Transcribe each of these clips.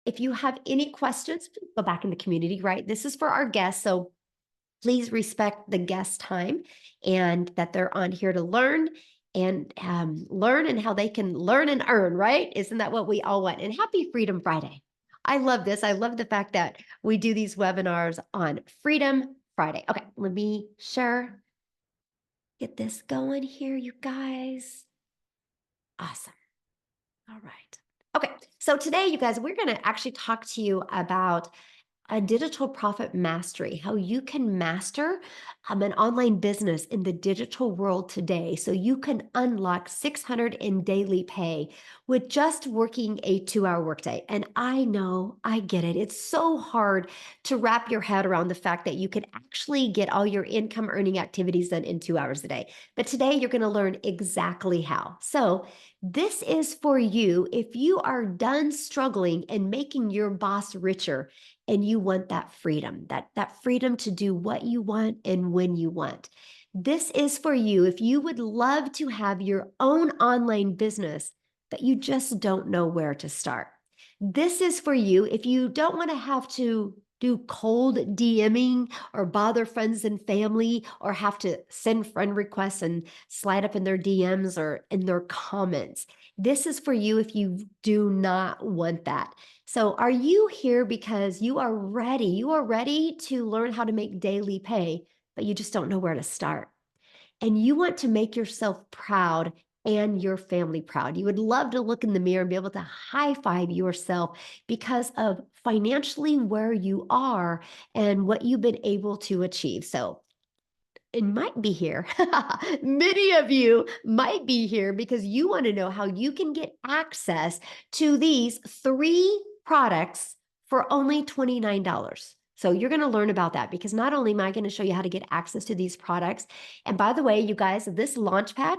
If you have any questions, go back in the community, right? This is for our guests. So please respect the guest time and that they're on here to learn and learn and how they can learn and earn, right? Isn't that what we all want? And happy Freedom Friday. I love this. I love the fact that we do these webinars on Freedom Friday. Okay, let me share, get this going here, you guys. Awesome. All right. Okay, so today, you guys, we're going to actually talk to you about a digital profit mastery, how you can master an online business in the digital world today so you can unlock 600 in daily pay with just working a 2-hour workday. And I know, I get it. It's so hard to wrap your head around the fact that you can actually get all your income earning activities done in 2 hours a day. But today you're going to learn exactly how. So this is for you if you are done struggling and making your boss richer and you want that freedom, that freedom to do what you want and when you want. This is for you if you would love to have your own online business, but you just don't know where to start. This is for you if you don't want to have to do cold DMing or bother friends and family or have to send friend requests and slide up in their DMs or in their comments. This is for you if you do not want that. So are you here because you are ready? You are ready to learn how to make daily pay, but you just don't know where to start. And you want to make yourself proud and your family proud. You would love to look in the mirror and be able to high five yourself because of financially where you are and what you've been able to achieve. So it might be here. Many of you might be here because you want to know how you can get access to these 3 products for only $29. So you're going to learn about that because not only am I going to show you how to get access to these products, and by the way, you guys, this Launchpad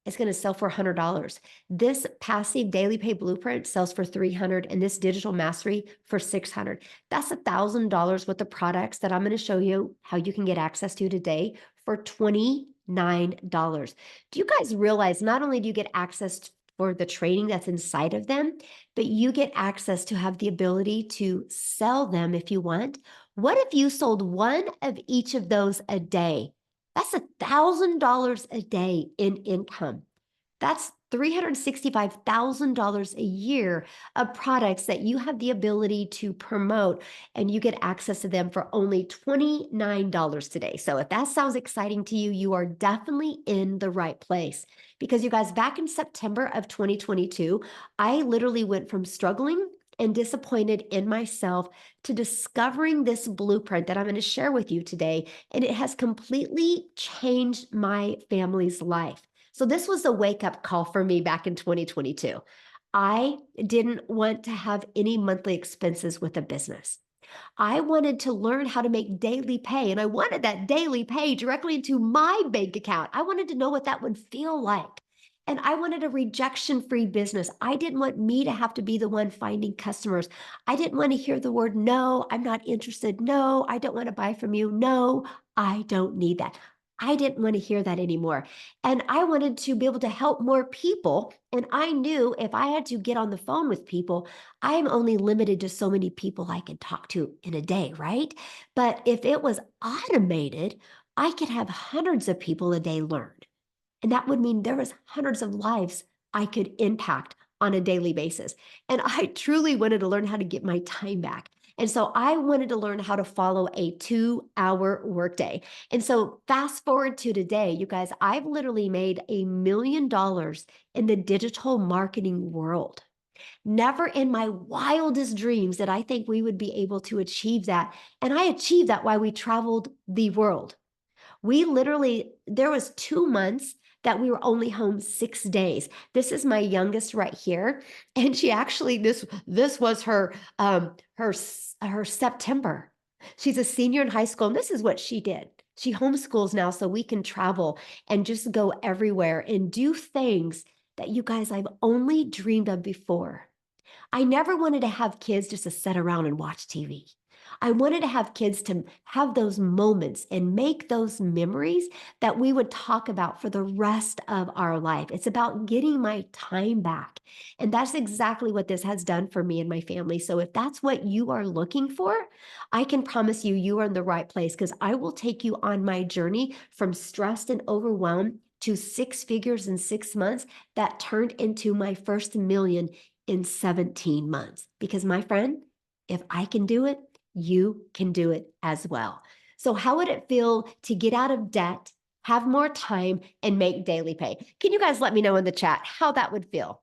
is going to sell for $100. This passive daily pay blueprint sells for $300 and this digital mastery for $600. That's $1,000 worth of products that I'm going to show you how you can get access to today for $29. Do you guys realize not only do you get access for the training that's inside of them, but you get access to have the ability to sell them if you want? What if you sold one of each of those a day? That's $1,000 a day in income. That's $365,000 a year of products that you have the ability to promote and you get access to them for only $29 today. So if that sounds exciting to you, you are definitely in the right place. Because you guys, back in September of 2022, I literally went from struggling and disappointed in myself to discovering this blueprint that I'm going to share with you today. And it has completely changed my family's life. So this was a wake-up call for me back in 2022. I didn't want to have any monthly expenses with a business. I wanted to learn how to make daily pay, and I wanted that daily pay directly into my bank account. I wanted to know what that would feel like. And I wanted a rejection-free business. I didn't want me to have to be the one finding customers. I didn't want to hear the word, no, I'm not interested. No, I don't want to buy from you. No, I don't need that. I didn't want to hear that anymore. And I wanted to be able to help more people. And I knew if I had to get on the phone with people, I'm only limited to so many people I can talk to in a day, right? But if it was automated, I could have hundreds of people a day learn. And that would mean there was hundreds of lives I could impact on a daily basis. And I truly wanted to learn how to get my time back. And so I wanted to learn how to follow a 2-hour workday. And so fast forward to today, you guys, I've literally made $1 million in the digital marketing world. Never in my wildest dreams did I think we would be able to achieve that. And I achieved that while we traveled the world. We literally, there was 2 months that we were only home 6 days. This is my youngest right here. And she actually, this was her September. She's a senior in high school. And this is what she did. She homeschools now so we can travel and just go everywhere and do things that you guys I've only dreamed of before. I never wanted to have kids just to sit around and watch TV. I wanted to have kids to have those moments and make those memories that we would talk about for the rest of our life. It's about getting my time back. And that's exactly what this has done for me and my family. So if that's what you are looking for, I can promise you, you are in the right place because I will take you on my journey from stressed and overwhelmed to six figures in 6 months that turned into my first million in 17 months. Because, my friend, if I can do it, you can do it as well. So, how would it feel to get out of debt, have more time, and make daily pay? Can you guys let me know in the chat how that would feel?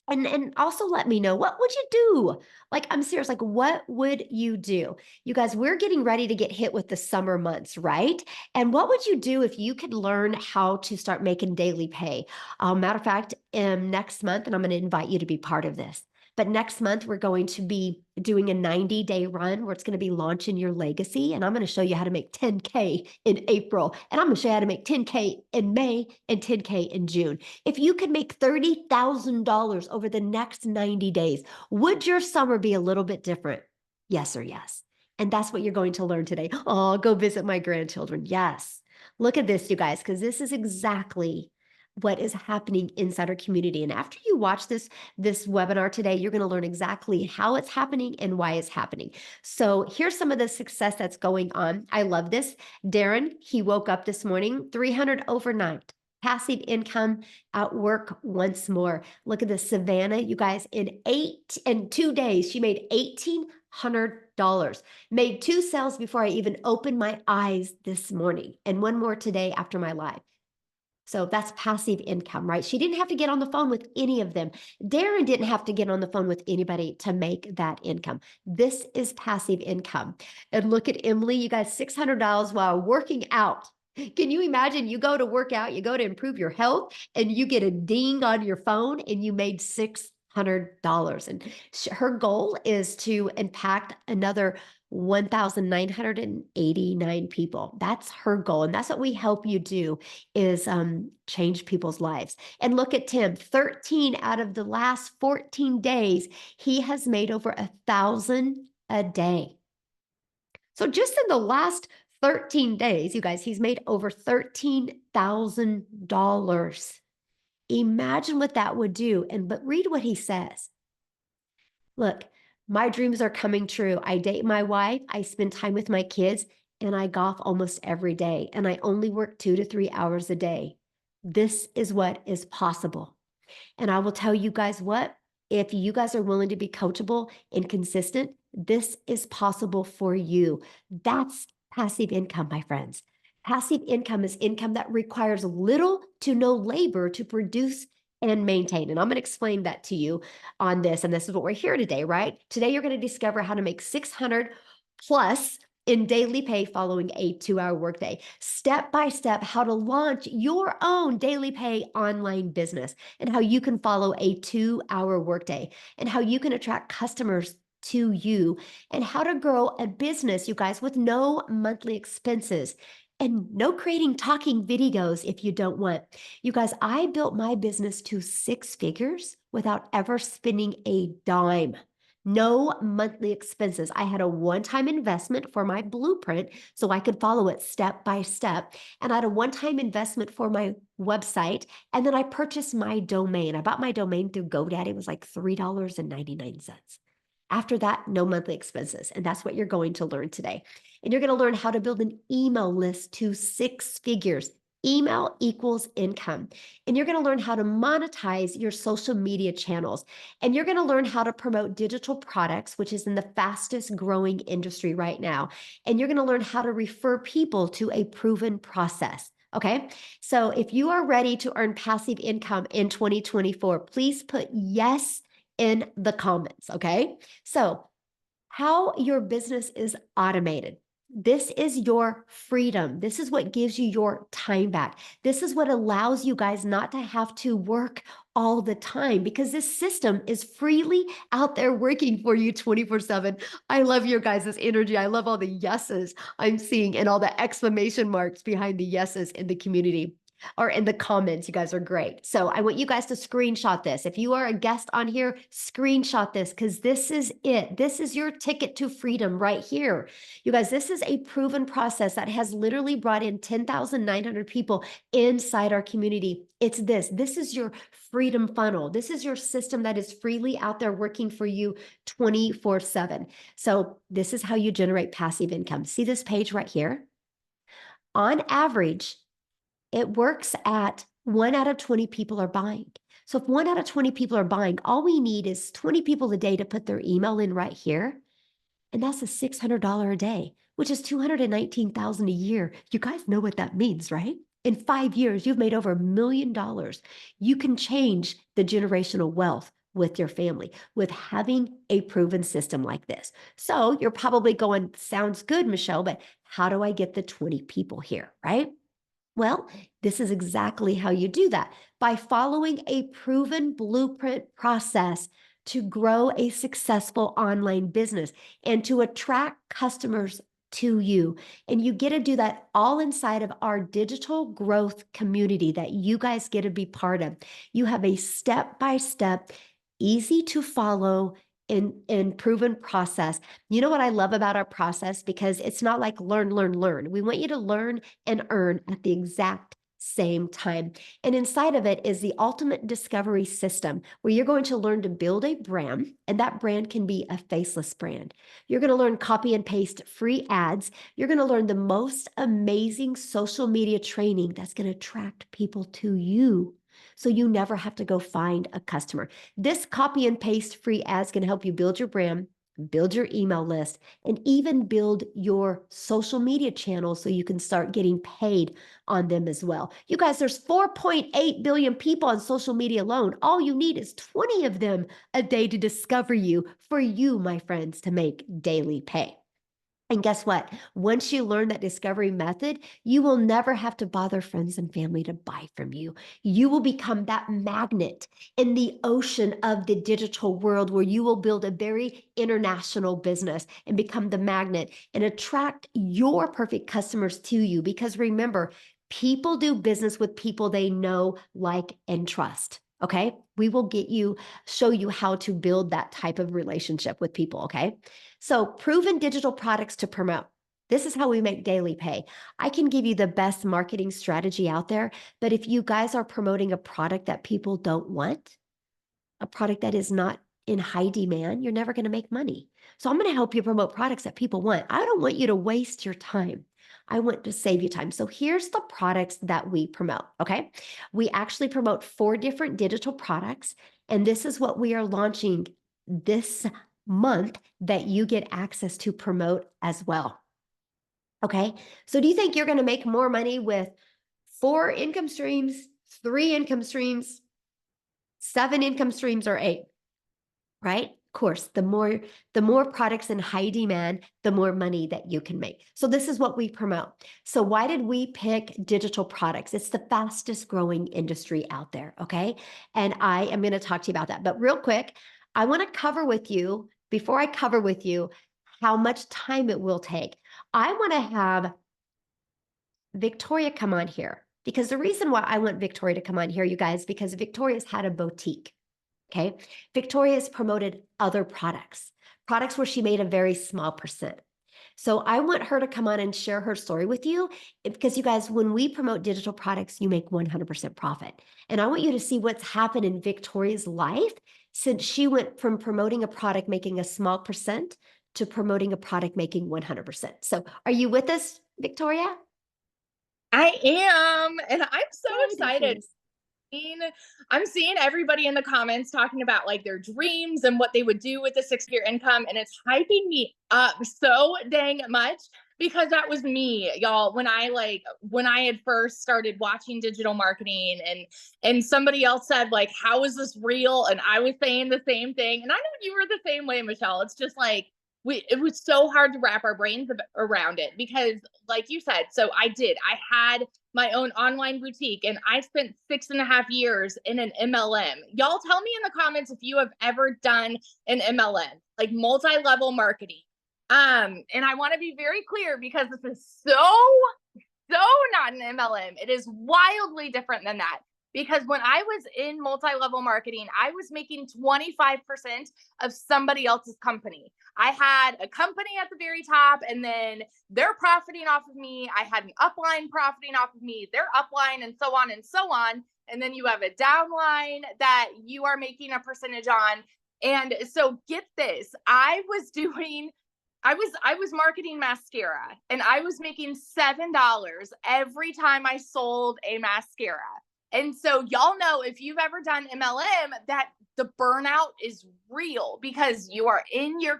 And also let me know, what would you do? Like, I'm serious, like, what would you do? You guys, we're getting ready to get hit with the summer months, right? And what would you do if you could learn how to start making daily pay? Matter of fact, next month, and I'm going to invite you to be part of this. But next month, we're going to be doing a 90-day run where it's going to be launching your legacy. And I'm going to show you how to make 10K in April. And I'm going to show you how to make 10K in May and 10K in June. If you could make $30,000 over the next 90 days, would your summer be a little bit different? Yes or yes? And that's what you're going to learn today. Oh, go visit my grandchildren. Yes. Look at this, you guys, because this is exactly what is happening inside our community. And after you watch this webinar today, you're going to learn exactly how it's happening and why it's happening. So here's some of the success that's going on. I love this. Darren, he woke up this morning, 300 overnight. Passive income at work once more. Look at this, Savannah, you guys, in 2 days, she made $1,800. Made 2 sales before I even opened my eyes this morning, and 1 more today after my live. So that's passive income, right? She didn't have to get on the phone with any of them. Darren didn't have to get on the phone with anybody to make that income. This is passive income. And look at Emily, you guys, $600 while working out. Can you imagine? You go to work out, you go to improve your health, and you get a ding on your phone and you made $600. And her goal is to impact another 1,989 people. That's her goal. And that's what we help you do is change people's lives. And look at Tim, 13 out of the last 14 days, he has made over 1,000 a day. So just in the last 13 days, you guys, he's made over $13,000. Imagine what that would do. But read what he says. Look, my dreams are coming true. I date my wife, I spend time with my kids, and I golf almost every day. And I only work 2 to 3 hours a day. This is what is possible. And I will tell you guys what, if you guys are willing to be coachable and consistent, this is possible for you. That's passive income, my friends. Passive income is income that requires little to no labor to produce and maintain. And I'm going to explain that to you on this. And this is what we're here today, right? Today, you're going to discover how to make 600 plus in daily pay following a 2-hour workday. Step by step, how to launch your own daily pay online business and how you can follow a 2-hour workday and how you can attract customers to you and how to grow a business, you guys, with no monthly expenses and no creating talking videos if you don't want. You guys, I built my business to 6 figures without ever spending a dime. No monthly expenses. I had a one-time investment for my blueprint so I could follow it step by step. And I had a one-time investment for my website. And then I purchased my domain. I bought my domain through GoDaddy. It was like $3.99. After that, no monthly expenses. And that's what you're going to learn today. And you're going to learn how to build an email list to 6 figures. Email equals income. And you're going to learn how to monetize your social media channels. And you're going to learn how to promote digital products, which is in the fastest growing industry right now. And you're going to learn how to refer people to a proven process. Okay. So if you are ready to earn passive income in 2024, please put yes in the comments. Okay. So how your business is automated. This is your freedom. This is what gives you your time back. This is what allows you guys not to have to work all the time because this system is freely out there working for you 24/7. I love your guys' energy. I love all the yeses I'm seeing and all the exclamation marks behind the yeses in the community. or in the comments. You guys are great. So I want you guys to screenshot this. If you are a guest on here, screenshot this because this is it. This is your ticket to freedom right here. You guys, this is a proven process that has literally brought in 10,900 people inside our community. It's this. This is your freedom funnel. This is your system that is freely out there working for you 24/7. So this is how you generate passive income. See this page right here? On average, it works at 1 out of 20 people are buying. So if 1 out of 20 people are buying, all we need is 20 people a day to put their email in right here. And that's a $600 a day, which is 219,000 a year. You guys know what that means, right? In 5 years, you've made over $1 million. You can change the generational wealth with your family with having a proven system like this. So you're probably going, sounds good, Michelle, but how do I get the 20 people here, right? Well, this is exactly how you do that by following a proven blueprint process to grow a successful online business and to attract customers to you. And you get to do that all inside of our digital growth community that you guys get to be part of. You have a step-by-step, easy to follow and proven process. You know what I love about our process? Because it's not like learn, learn, learn. We want you to learn and earn at the exact same time. And inside of it is the ultimate discovery system where you're going to learn to build a brand, and that brand can be a faceless brand. You're going to learn copy and paste free ads. You're going to learn the most amazing social media training that's going to attract people to you. So you never have to go find a customer. This copy and paste free ads can help you build your brand, build your email list, and even build your social media channels so you can start getting paid on them as well. You guys, there's 4.8 billion people on social media alone. All you need is 20 of them a day to discover you for you, my friends, to make daily pay. And guess what? Once you learn that discovery method, you will never have to bother friends and family to buy from you. You will become that magnet in the ocean of the digital world where you will build a very international business and become the magnet and attract your perfect customers to you. Because remember, people do business with people they know, like, and trust. Okay. We will show you how to build that type of relationship with people. Okay. So proven digital products to promote. This is how we make daily pay. I can give you the best marketing strategy out there, but if you guys are promoting a product that people don't want, a product that is not in high demand, you're never going to make money. So I'm going to help you promote products that people want. I don't want you to waste your time. I want to save you time. So here's the products that we promote, okay? We actually promote 4 different digital products, and this is what we are launching this month that you get access to promote as well. Okay, so do you think you're going to make more money with 4 income streams, 3 income streams, 7 income streams, or 8? Right? Of course, the more products in high demand, the more money that you can make. So this is what we promote. So why did we pick digital products? It's the fastest growing industry out there, okay? And I am going to talk to you about that. But real quick, I want to cover with you, before I cover with you how much time it will take, I want to have Victoria come on here. Because the reason why I want Victoria to come on here, you guys, because Victoria's had a boutique. Okay. Victoria's promoted other products where she made a very small percent. So I want her to come on and share her story with you because you guys, when we promote digital products, you make 100% profit. And I want you to see what's happened in Victoria's life since she went from promoting a product making a small percent to promoting a product making 100%. So are you with us, Victoria? I am, and I'm so Yay, there she excited. is. I'm seeing everybody in the comments talking about like their dreams and what they would do with a 6-figure income, and it's hyping me up so dang much because that was me, y'all. When I had first started watching digital marketing, and somebody else said like, "How is this real?" and I was saying the same thing, and I know you were the same way, Michelle. It's just like it was so hard to wrap our brains around it because, like you said, so I had my own online boutique and I spent 6.5 years in an MLM. Y'all tell me in the comments if you have ever done an MLM, like multi-level marketing. And I want to be very clear because this is so so not an MLM. It is wildly different than that. Because when I was in multi-level marketing, I was making 25% of somebody else's company. I had a company at the very top, and then they're profiting off of me. I had an upline profiting off of me, their upline, and so on and so on. And then you have a downline that you are making a percentage on. And so get this, I was marketing mascara, and I was making $7 every time I sold a mascara. And so y'all know, if you've ever done MLM, that the burnout is real, because you're in your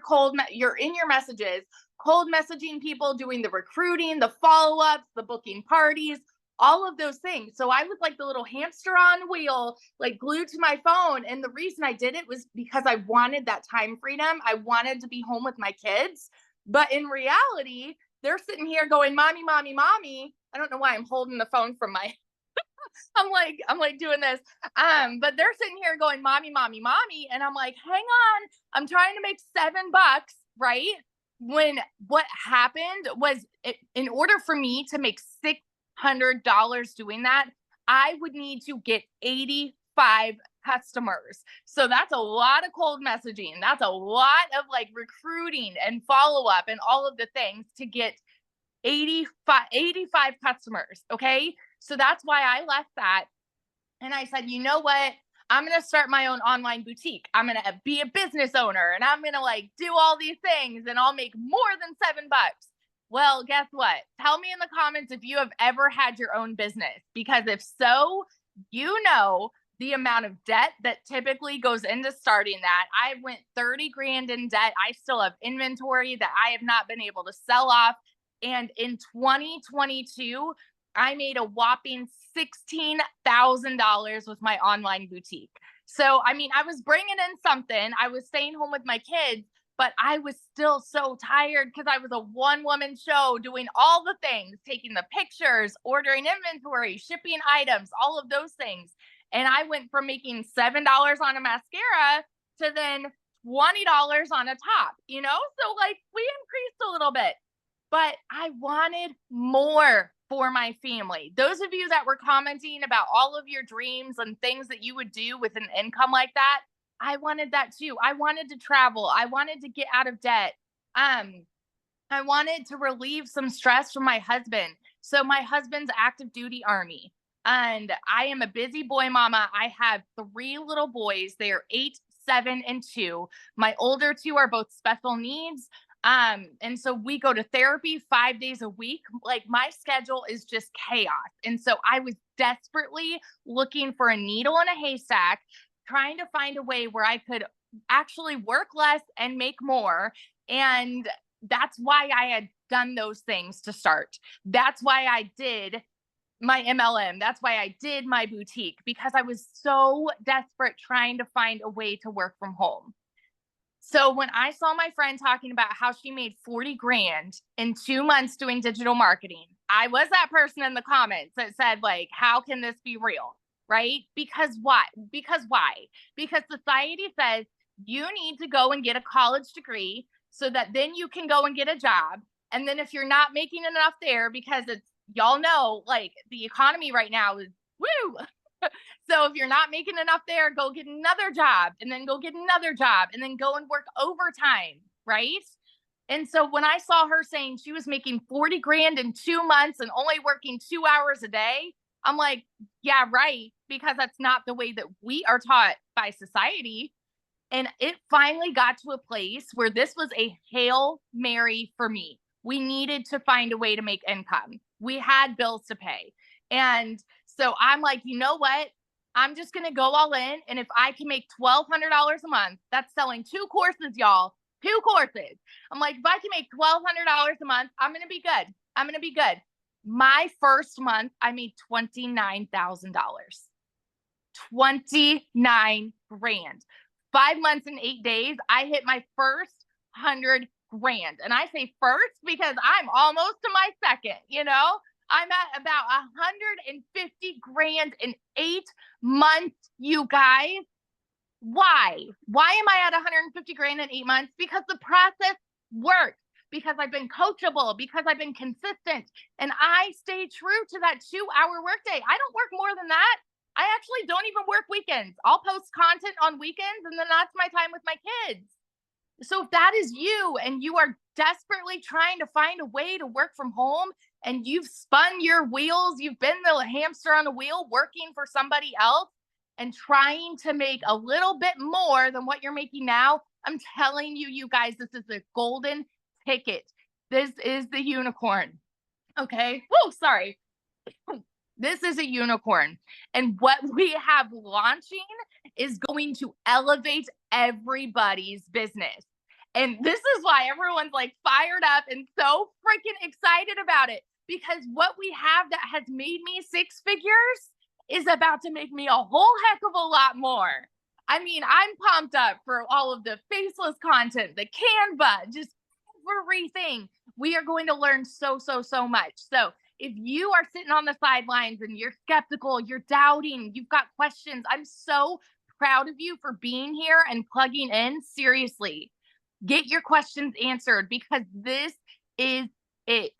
messages, cold messaging people, doing the recruiting, the follow-ups, the booking parties, all of those things. So I was like the little hamster on wheel, like glued to my phone. And the reason I did it was because I wanted that time freedom. I wanted to be home with my kids. But in reality, they're sitting here going, mommy, mommy, mommy. I don't know why I'm holding the phone from my I'm like doing this. But they're sitting here going, mommy, mommy, mommy. And I'm like, hang on, I'm trying to make $7, right? When what happened was, in order for me to make $600 doing that, I would need to get 85 customers. So that's a lot of cold messaging. That's a lot of like recruiting and follow up and all of the things to get 85 customers. Okay. So that's why I left that. And I said, you know what? I'm going to start my own online boutique. I'm going to be a business owner, and I'm going to like do all these things, and I'll make more than $7. Well, guess what? Tell me in the comments if you have ever had your own business, because if so, you know the amount of debt that typically goes into starting that. I went 30 grand in debt. I still have inventory that I have not been able to sell off. And in 2022, I made a whopping $16,000 with my online boutique. So, I mean, I was bringing in something. I was staying home with my kids, but I was still so tired because I was a one-woman show doing all the things, taking the pictures, ordering inventory, shipping items, all of those things. And I went from making $7 on a mascara to then $20 on a top, you know? So, like, we increased a little bit, but I wanted more for my family. Those of you that were commenting about all of your dreams and things that you would do with an income like that, I wanted that too. I wanted to travel. I wanted to get out of debt. I wanted to relieve some stress from my husband. So my husband's active duty Army, and I am a busy boy mama. I have 3 little boys. They are 8, 7, and 2. My older 2 are both special needs. And so we go to therapy 5 days a week. Like, my schedule is just chaos. And so I was desperately looking for a needle in a haystack, trying to find a way where I could actually work less and make more. And that's why I had done those things to start. That's why I did my MLM. That's why I did my boutique, because I was so desperate trying to find a way to work from home. So when I saw my friend talking about how she made 40 grand in 2 months doing digital marketing, I was that person in the comments that said, like, how can this be real? Right? Because what? Because why? Because society says you need to go and get a college degree so that then you can go and get a job. And then if you're not making enough there, because it's, y'all know, like, the economy right now is woo. So if you're not making enough there, go get another job, and then go get another job, and then go and work overtime, right? And so when I saw her saying she was making 40 grand in 2 months and only working 2 hours a day, I'm like, yeah, right, because that's not the way that we are taught by society. And it finally got to a place where this was a Hail Mary for me. We needed to find a way to make income. We had bills to pay. And so I'm like, you know what? I'm just going to go all in. And if I can make $1,200 a month, that's selling 2 courses, y'all. 2 courses. I'm like, if I can make $1,200 a month, I'm going to be good. I'm going to be good. My first month, I made $29,000. 29 grand. 5 months and 8 days, I hit my first 100 grand. And I say first because I'm almost to my second, you know? I'm at about 150 grand in 8 months, you guys. Why? Why am I at 150 grand in 8 months? Because the process works. because I've been coachable, because I've been consistent, and I stay true to that 2-hour workday. I don't work more than that. I actually don't even work weekends. I'll post content on weekends, and then that's my time with my kids. So if that is you and you are desperately trying to find a way to work from home and you've spun your wheels, you've been the hamster on a wheel working for somebody else and trying to make a little bit more than what you're making now, I'm telling you, you guys, this is a golden ticket. This is the unicorn. Okay. Oh, sorry. This is a unicorn. And what we have launching is going to elevate everybody's business. And this is why everyone's like fired up and so freaking excited about it. Because what we have that has made me six figures is about to make me a whole heck of a lot more. I mean, I'm pumped up for all of the faceless content, the Canva, just everything. We are going to learn so much. So if you are sitting on the sidelines and you're skeptical, you're doubting, you've got questions, I'm so proud of you for being here and plugging in. Seriously, get your questions answered because this is it.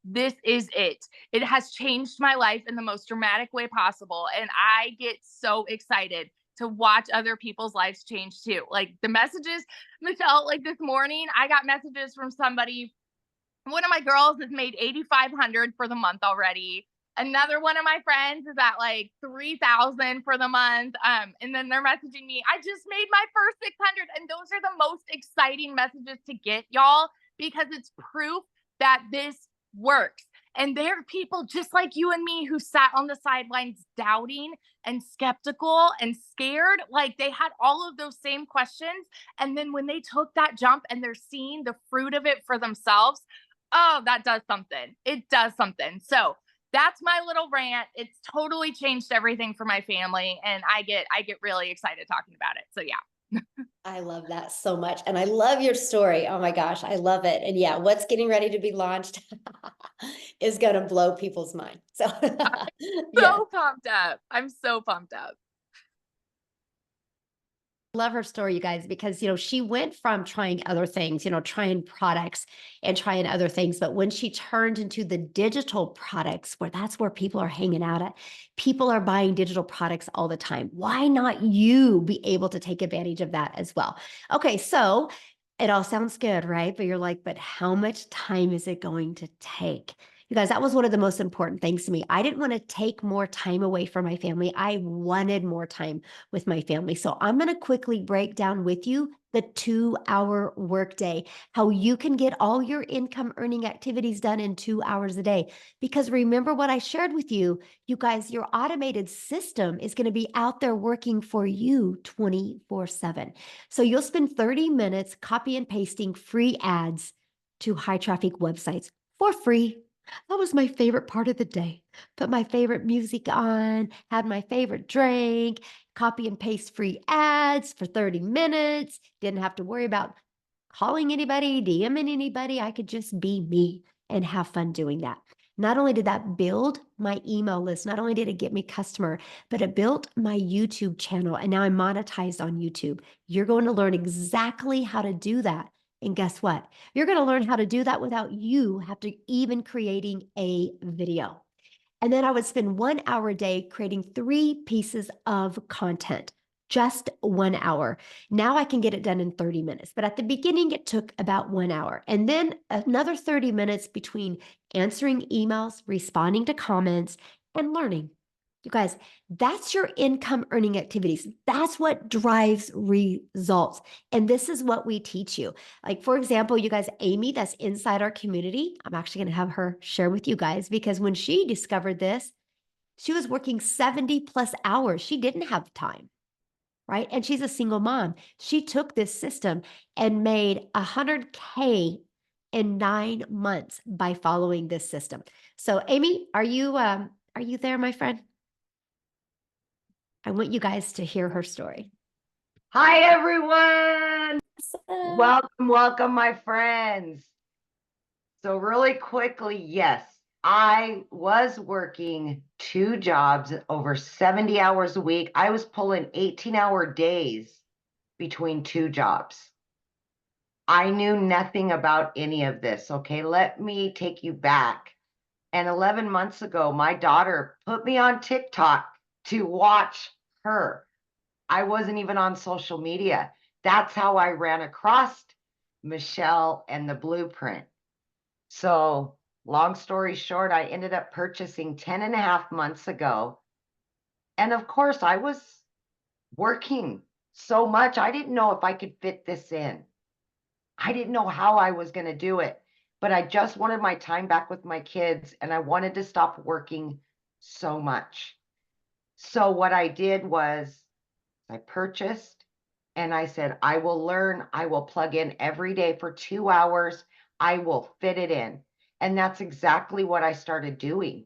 This is it. It has changed my life in the most dramatic way possible. And I get so excited to watch other people's lives change too. Like the messages, Michelle, like this morning, I got messages from somebody. One of my girls has made 8,500 for the month already. Another one of my friends is at like 3,000 for the month. And then they're messaging me, I just made my first 600. And those are the most exciting messages to get, y'all, because it's proof that this works. And there are people just like you and me who sat on the sidelines doubting and skeptical and scared. Like they had all of those same questions. And then when they took that jump and they're seeing the fruit of it for themselves, oh, that does something. It does something. So that's my little rant. It's totally changed everything for my family. And I get really excited talking about it. So yeah. I love that so much. And I love your story. Oh my gosh, I love it. And yeah, what's getting ready to be launched is going to blow people's mind. So, yeah. So pumped up. I'm so pumped up. Love her story, you guys, because she went from trying other things, trying products and trying other things, but when she turned into the digital products, that's where people are hanging out at. People are buying digital products all the time. Why not you be able to take advantage of that as well? Okay, so it all sounds good, right? But you're like, but how much time is it going to take? You guys, that was one of the most important things to me. I didn't want to take more time away from my family. I wanted more time with my family. So I'm going to quickly break down with you the 2-hour workday, how you can get all your income earning activities done in 2 hours a day. Because remember what I shared with you, you guys, your automated system is going to be out there working for you 24/7. So you'll spend 30 minutes copy and pasting free ads to high traffic websites for free. That was my favorite part of the day. Put my favorite music on, had my favorite drink, copy and paste free ads for 30 minutes. Didn't have to worry about calling anybody, DMing anybody. I could just be me and have fun doing that. Not only did that build my email list, not only did it get me customer, but it built my YouTube channel. And now I'm monetized on YouTube. You're going to learn exactly how to do that. And guess what? You're going to learn how to do that without you have to even creating a video. And then I would spend 1 hour a day creating 3 pieces of content, just 1 hour. Now I can get it done in 30 minutes. But at the beginning, it took about 1 hour. And then another 30 minutes between answering emails, responding to comments, and learning. You guys, that's your income earning activities. That's what drives results. And this is what we teach you. Like, for example, you guys, Amy, that's inside our community, I'm actually going to have her share with you guys because when she discovered this, she was working 70 plus hours. She didn't have time, right? And she's a single mom. She took this system and made 100K in 9 months by following this system. So, Amy, are you there, my friend? I want you guys to hear her story. Hi, everyone. Awesome. Welcome, my friends. So really quickly, yes, I was working 2 jobs over 70 hours a week. I was pulling 18-hour days between 2 jobs. I knew nothing about any of this. Okay, let me take you back. And 11 months ago, my daughter put me on TikTok to watch her. I wasn't even on social media. That's how I ran across Michelle and the blueprint. So, long story short, I ended up purchasing 10 and a half months ago. And of course, I was working so much, I didn't know if I could fit this in. I didn't know how I was going to do it, but I just wanted my time back with my kids and I wanted to stop working so much. So what I did was I purchased and I said, I will learn, I will plug in every day for 2 hours, I will fit it in. And that's exactly what I started doing.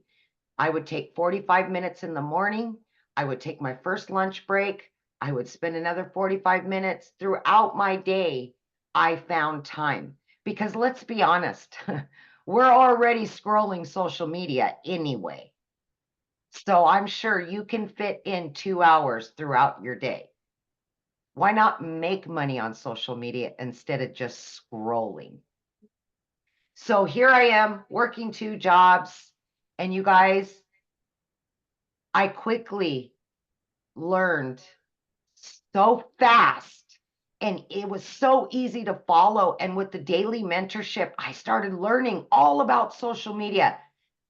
I would take 45 minutes in the morning. I would take my first lunch break. I would spend another 45 minutes throughout my day. I found time because let's be honest, we're already scrolling social media anyway. So I'm sure you can fit in 2 hours throughout your day. Why not make money on social media instead of just scrolling? So here I am working 2 jobs, and you guys, I quickly learned so fast and it was so easy to follow. And with the daily mentorship, I started learning all about social media.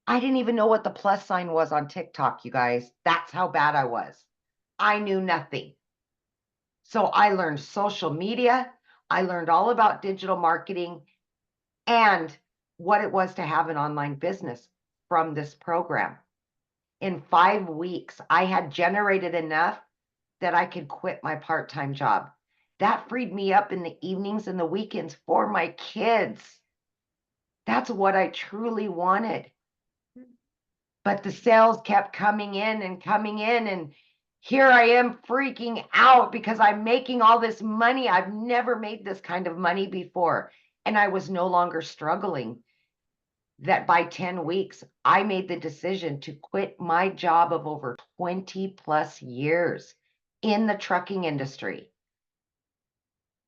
I didn't even know what the plus sign was on TikTok, you guys. That's how bad I was. I knew nothing. So I learned social media. I learned all about digital marketing and what it was to have an online business from this program. In 5 weeks, I had generated enough that I could quit my part-time job. That freed me up in the evenings and the weekends for my kids. That's what I truly wanted. But the sales kept coming in and coming in, and here I am freaking out because I'm making all this money. I've never made this kind of money before, and I was no longer struggling. That by 10 weeks, I made the decision to quit my job of over 20 plus years in the trucking industry.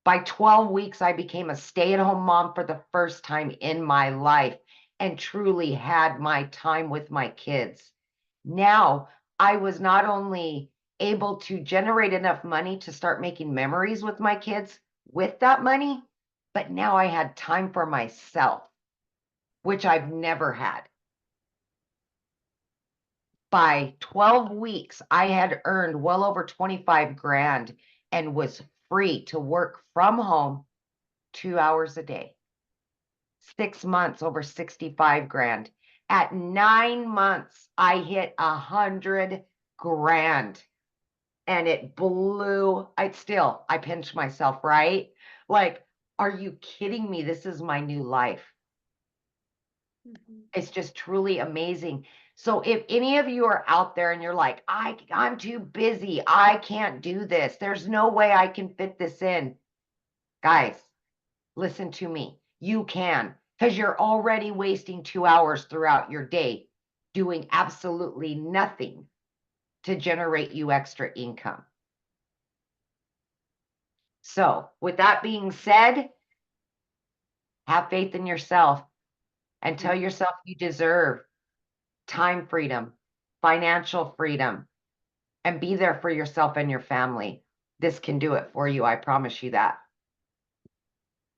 By 12 weeks, I became a stay-at-home mom for the first time in my life and truly had my time with my kids. Now, I was not only able to generate enough money to start making memories with my kids with that money, but now I had time for myself, which I've never had. By 12 weeks, I had earned well over 25 grand and was free to work from home 2 hours a day. 6 months, over 65 grand. At 9 months, I hit 100 grand and it blew. I pinched myself, right? Like, are you kidding me? This is my new life. It's just truly amazing. So if any of you are out there and you're like, I'm too busy, I can't do this, there's no way I can fit this in. Guys, listen to me. You can, because you're already wasting 2 hours throughout your day doing absolutely nothing to generate you extra income. So with that being said, have faith in yourself and tell yourself you deserve time freedom, financial freedom, and be there for yourself and your family. This can do it for you. I promise you that.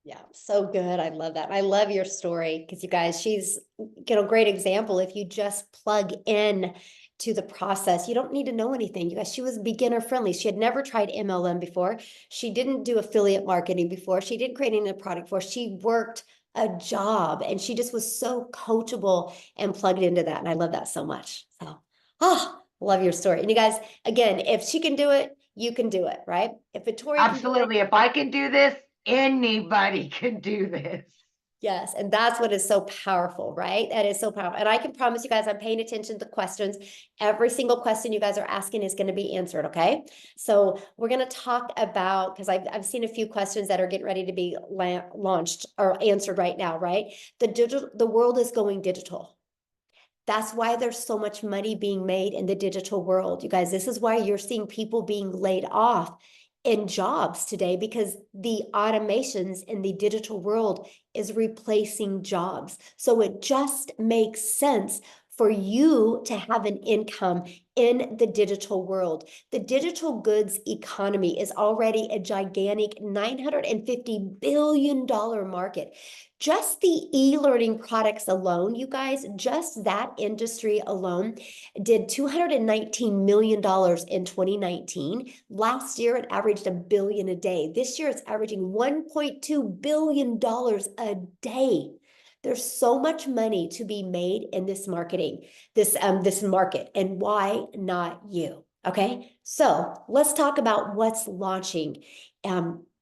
Yeah, so good. I love that. I love your story because you guys, she's a great example. If you just plug in to the process, you don't need to know anything. You guys, she was beginner friendly. She had never tried MLM before. She didn't do affiliate marketing before. She didn't create any product before. She worked a job and she just was so coachable and plugged into that. And I love that so much. So, love your story. And you guys, again, if she can do it, you can do it, right? If Victoria can do it, Absolutely. If I can do this, anybody can do this. yes, and that's what is so powerful, right? That is so powerful. And I can promise you guys, I'm paying attention to the questions. Every single question you guys are asking is going to be answered, okay? So we're going to talk about, because I've seen a few questions that are getting ready to be launched or answered right now, right? The world is going digital. That's why there's so much money being made in the digital world. You guys, this is why you're seeing people being laid off in jobs today because the automations in the digital world is replacing jobs. So it just makes sense for you to have an income in the digital world. The digital goods economy is already a gigantic $950 billion market. Just the e-learning products alone, you guys, just that industry alone did $219 million in 2019. Last year, it averaged $1 billion a day. This year, it's averaging $1.2 billion a day. There's so much money to be made in this marketing, this market, and why not you? Okay, so let's talk about what's launching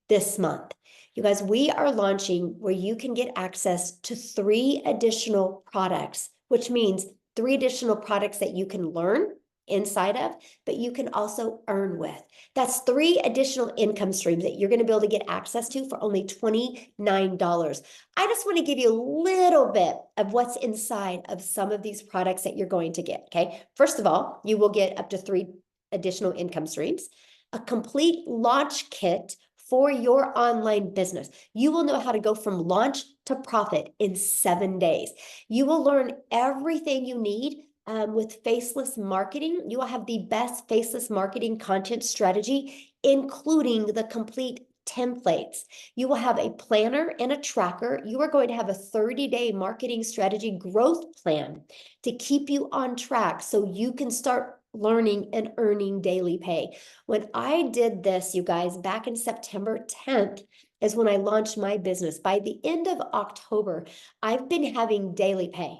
this month. You guys, we are launching where you can get access to 3 additional products, which means 3 additional products that you can learn inside of, but you can also earn with. That's 3 additional income streams that you're going to be able to get access to for only $29. I just want to give you a little bit of what's inside of some of these products that you're going to get, okay? First of all, you will get up to 3 additional income streams, a complete launch kit for your online business. You will know how to go from launch to profit in 7 days. You will learn everything you need with faceless marketing. You will have the best faceless marketing content strategy, including the complete templates. You will have a planner and a tracker. You are going to have a 30-day marketing strategy growth plan to keep you on track so you can start learning and earning daily pay. When I did this, you guys, back in September 10th is when I launched my business. By the end of October, I've been having daily pay.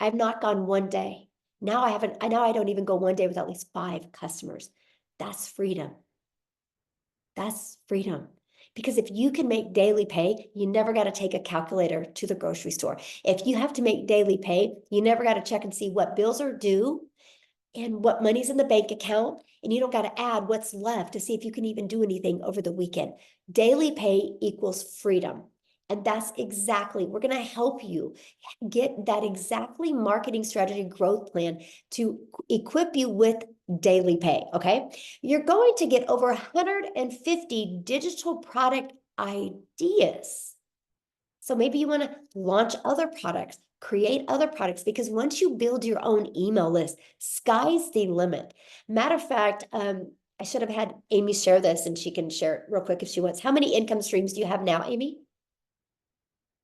I've not gone one day. Now I don't even go one day without at least 5 customers. That's freedom. That's freedom. Because if you can make daily pay, you never got to take a calculator to the grocery store. If you have to make daily pay, you never got to check and see what bills are due and what money's in the bank account, and you don't got to add what's left to see if you can even do anything over the weekend. Daily pay equals freedom. And that's exactly, we're going to help you get that exactly marketing strategy growth plan to equip you with daily pay, okay? You're going to get over 150 digital product ideas. So maybe you want to launch other products, create other products, because once you build your own email list, sky's the limit. Matter of fact, I should have had Amy share this, and she can share it real quick if she wants. How many income streams do you have now, Amy?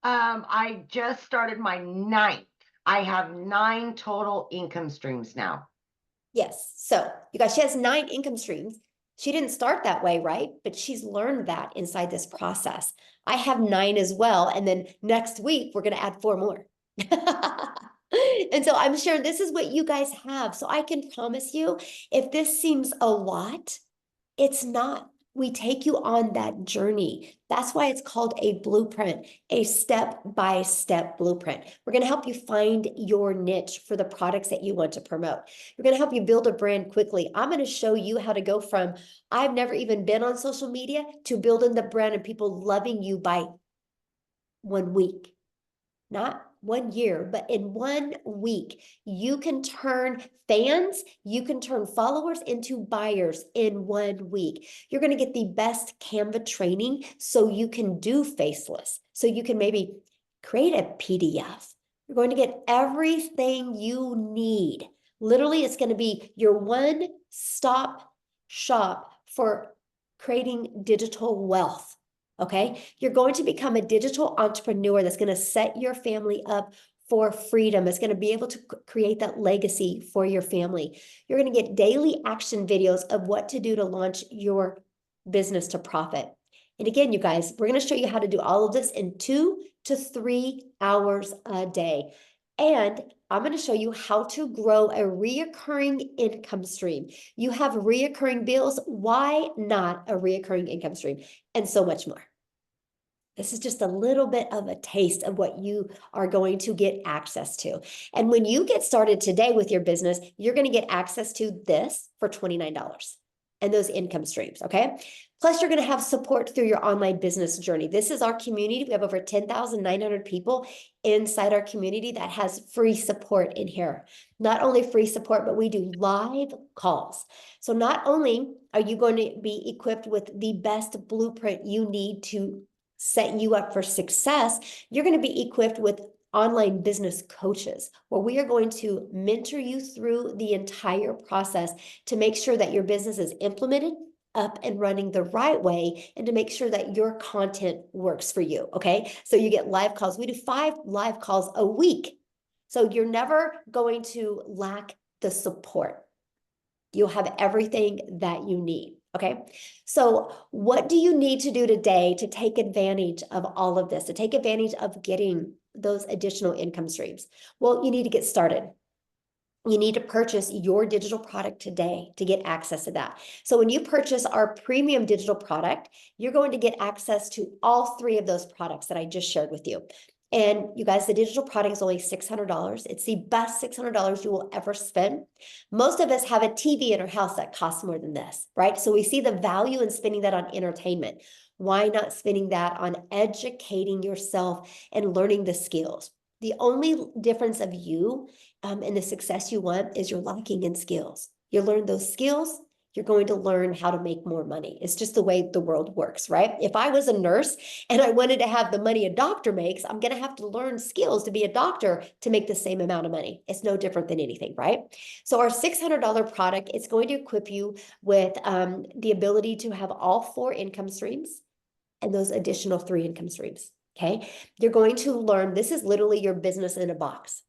I just started my 9th. I have 9 total income streams now. Yes. So you guys, she has 9 income streams. She didn't start that way, right? But she's learned that inside this process. I have 9 as well. And then next week, we're going to add 4 more. And so I'm sure this is what you guys have. So I can promise you, if this seems a lot, it's not. We take you on that journey. That's why it's called a blueprint, a step-by-step blueprint. We're going to help you find your niche for the products that you want to promote. We're going to help you build a brand quickly. I'm going to show you how to go from I've never even been on social media to building the brand and people loving you by 1 week. Not 1 year, but in 1 week, you can turn fans, you can turn followers into buyers in 1 week. You're going to get the best Canva training so you can do faceless. So you can maybe create a PDF. You're going to get everything you need. Literally, it's going to be your one-stop shop for creating digital wealth. Okay, you're going to become a digital entrepreneur that's going to set your family up for freedom. It's going to be able to create that legacy for your family. You're going to get daily action videos of what to do to launch your business to profit. And again, you guys, we're going to show you how to do all of this in 2 to 3 hours a day. And I'm going to show you how to grow a reoccurring income stream. You have reoccurring bills. Why not a reoccurring income stream? And so much more. This is just a little bit of a taste of what you are going to get access to. And when you get started today with your business, you're going to get access to this for $29 and those income streams, okay? Plus, you're going to have support through your online business journey. This is our community. We have over 10,900 people inside our community that has free support in here. Not only free support, but we do live calls. So not only Are you going to be equipped with the best blueprint you need to set you up for success? You're going to be equipped with online business coaches, where we are going to mentor you through the entire process to make sure that your business is implemented, up and running the right way, and to make sure that your content works for you. Okay. So you get live calls. We do 5 live calls a week. So you're never going to lack the support. You'll have everything that you need. Okay. So what do you need to do today to take advantage of all of this, to take advantage of getting those additional income streams? Well, you need to get started. You need to purchase your digital product today to get access to that. So when you purchase our premium digital product, you're going to get access to all 3 of those products that I just shared with you. And you guys, the digital product is only $600. It's the best $600 you will ever spend. Most of us have a TV in our house that costs more than this, right? So we see the value in spending that on entertainment. Why not spending that on educating yourself and learning the skills? The only difference of you and the success you want is you're lacking in skills. You learn those skills, you're going to learn how to make more money. It's just the way the world works, right? If I was a nurse and I wanted to have the money a doctor makes, I'm going to have to learn skills to be a doctor to make the same amount of money. It's no different than anything, right? So our $600 product, it's going to equip you with the ability to have all 4 income streams and those additional 3 income streams. Okay. You're going to learn, this is literally your business in a box.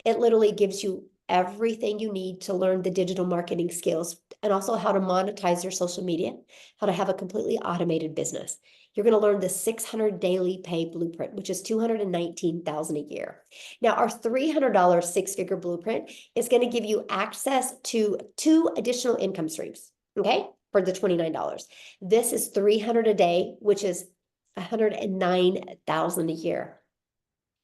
It literally gives you everything you need to learn the digital marketing skills and also how to monetize your social media, how to have a completely automated business. You're going to learn the 600 daily pay blueprint, which is $219,000 a year. Now, our $300 6-figure blueprint is going to give you access to 2 additional income streams, okay, for the $29. This is $300 a day, which is $109,000 a year.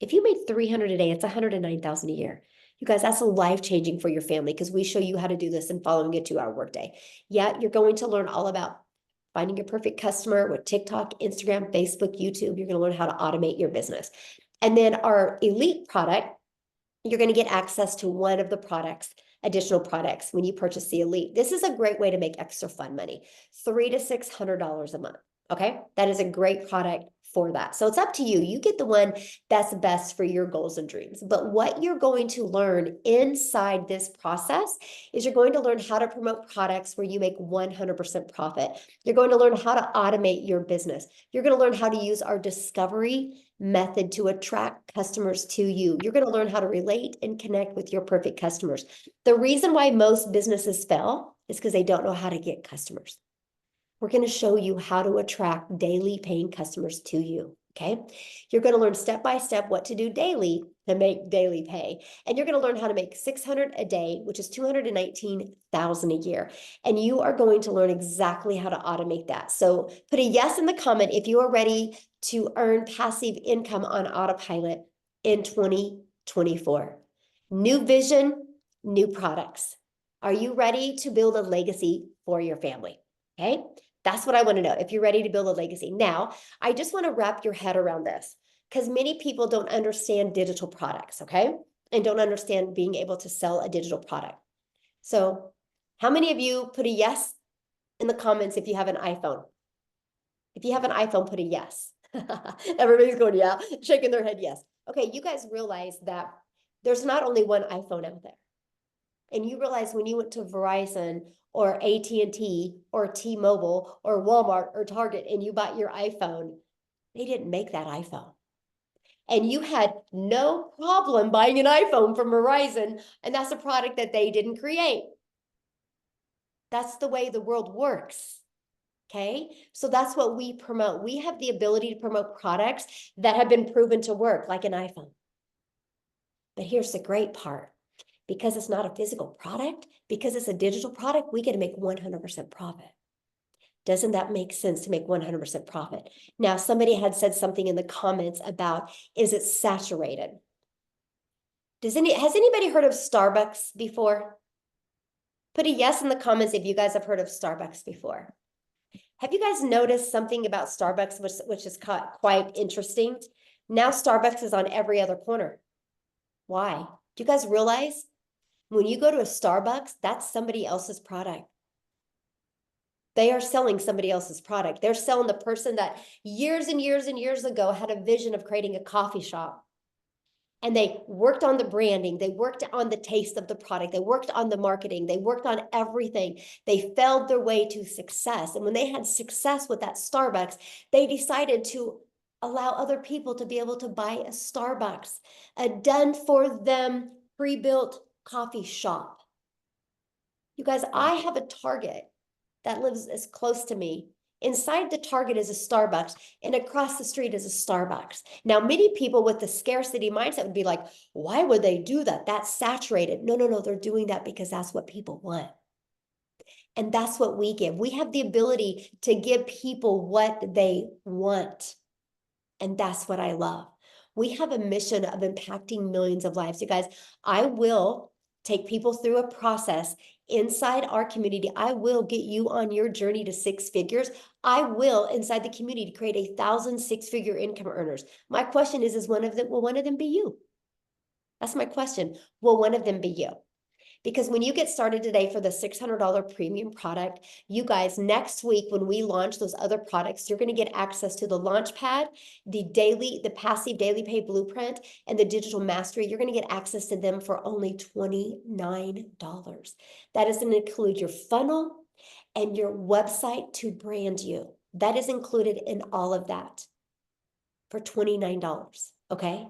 If you made $300 a day, it's $109,000 a year. You guys, that's life-changing for your family because we show you how to do this and following a 2-hour workday. Yeah, you're going to learn all about finding your perfect customer with TikTok, Instagram, Facebook, YouTube. You're going to learn how to automate your business. And then our elite product, you're going to get access to one of the products, additional products when you purchase the elite. This is a great way to make extra fun money, $300 to $600 a month. Okay, that is a great product for that. So it's up to you. You get the one that's best for your goals and dreams. But what you're going to learn inside this process is you're going to learn how to promote products where you make 100% profit. You're going to learn how to automate your business. You're going to learn how to use our discovery method to attract customers to you. You're going to learn how to relate and connect with your perfect customers. The reason why most businesses fail is because they don't know how to get customers. We're going to show you how to attract daily paying customers to you. Okay. You're going to learn step by step what to do daily to make daily pay. And you're going to learn how to make 600 a day, which is 219,000 a year. And you are going to learn exactly how to automate that. So put a yes in the comment if you are ready to earn passive income on autopilot in 2024. New vision, new products. Are you ready to build a legacy for your family? Okay. That's what I want to know, if you're ready to build a legacy. Now, I just want to wrap your head around this because many people don't understand digital products, okay? And don't understand being able to sell a digital product. So how many of you put a yes in the comments if you have an iPhone? If you have an iPhone, put a yes. Everybody's going, yeah, shaking their head, yes. Okay, you guys realize that there's not only one iPhone out there. And you realize when you went to Verizon or AT&T or T-Mobile or Walmart or Target and you bought your iPhone, they didn't make that iPhone. And you had no problem buying an iPhone from Verizon, and that's a product that they didn't create. That's the way the world works. Okay, so that's what we promote. We have the ability to promote products that have been proven to work, like an iPhone. But here's the great part. Because it's not a physical product, because it's a digital product, we get to make 100% profit. Doesn't that make sense to make 100% profit? Now, somebody had said something in the comments about, is it saturated? Has anybody heard of Starbucks before? Put a yes in the comments if you guys have heard of Starbucks before. Have you guys noticed something about Starbucks, which is quite interesting? Now Starbucks is on every other corner. Why? Do you guys realize? When you go to a Starbucks, that's somebody else's product. They are selling somebody else's product. They're selling the person that years and years and years ago had a vision of creating a coffee shop. And they worked on the branding, they worked on the taste of the product, they worked on the marketing, they worked on everything. They felled their way to success. And when they had success with that Starbucks, they decided to allow other people to be able to buy a Starbucks, a done for them pre-built coffee shop. You guys, I have a Target that lives as close to me. Inside the Target is a Starbucks, and across the street is a Starbucks. Now, many people with the scarcity mindset would be like, why would they do that? That's saturated. No, no, no. They're doing that because that's what people want. And that's what we give. We have the ability to give people what they want. And that's what I love. We have a mission of impacting millions of lives. You guys, I will take people through a process inside our community. I will get you on your journey to 6 figures. I will, inside the community, create 1,000 6-figure income earners. My question is will one of them be you? That's my question. Will one of them be you? Because when you get started today for the $600 premium product, you guys, next week when we launch those other products, you're going to get access to the launch pad, the passive daily pay blueprint, and the digital mastery. You're going to get access to them for only $29. That is going to include your funnel and your website to brand you. That is included in all of that for $29. Okay.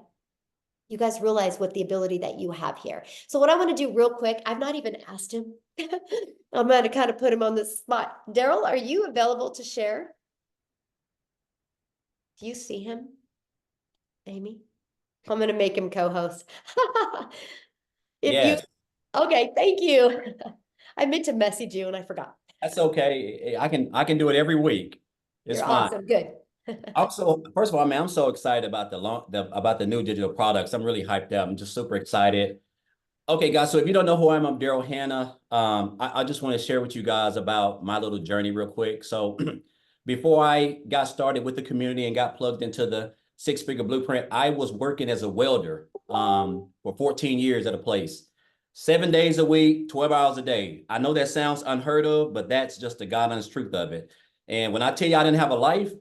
You guys realize what the ability that you have here. So what I want to do real quick, I've not even asked him. I'm going to kind of put him on the spot. Daryl, are you available to share? Do you see him? Amy? I'm going to make him co-host. Yes, Okay, thank you. I meant to message you and I forgot. that's okay. I can do it every week. It's You're fine. awesome. Good. Also, first of all, man, I'm so excited about about the new digital products. I'm really hyped up. I'm just super excited. Okay, guys. So if you don't know who I am, I'm Daryl Hannah. I just want to share with you guys about my little journey real quick. So before I got started with the community and got plugged into the 6-figure blueprint, I was working as a welder for 14 years at a place. 7 days a week, 12 hours a day. I know that sounds unheard of, but that's just the God honest truth of it. And when I tell you I didn't have a life,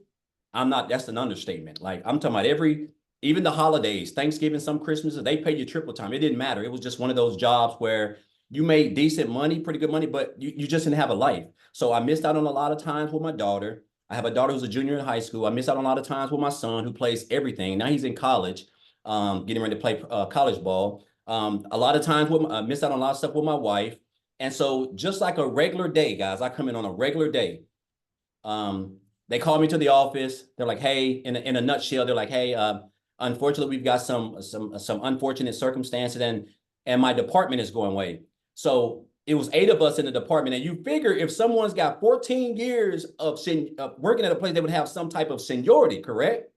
that's an understatement. Like I'm talking about even the holidays, Thanksgiving, some Christmases, they paid you triple time. It didn't matter. It was just one of those jobs where you made decent money, pretty good money, but you just didn't have a life. So I missed out on a lot of times with my daughter. I have a daughter who's a junior in high school. I missed out on a lot of times with my son who plays everything. Now he's in college, getting ready to play college ball. A lot of times missed out on a lot of stuff with my wife. And so just like a regular day, guys, I come in on a regular day. They call me to the office. They're like, hey, in a nutshell, they're like, hey, unfortunately, we've got some unfortunate circumstances and my department is going away. So it was 8 of us in the department. And you figure if someone's got 14 years of working at a place, they would have some type of seniority, correct?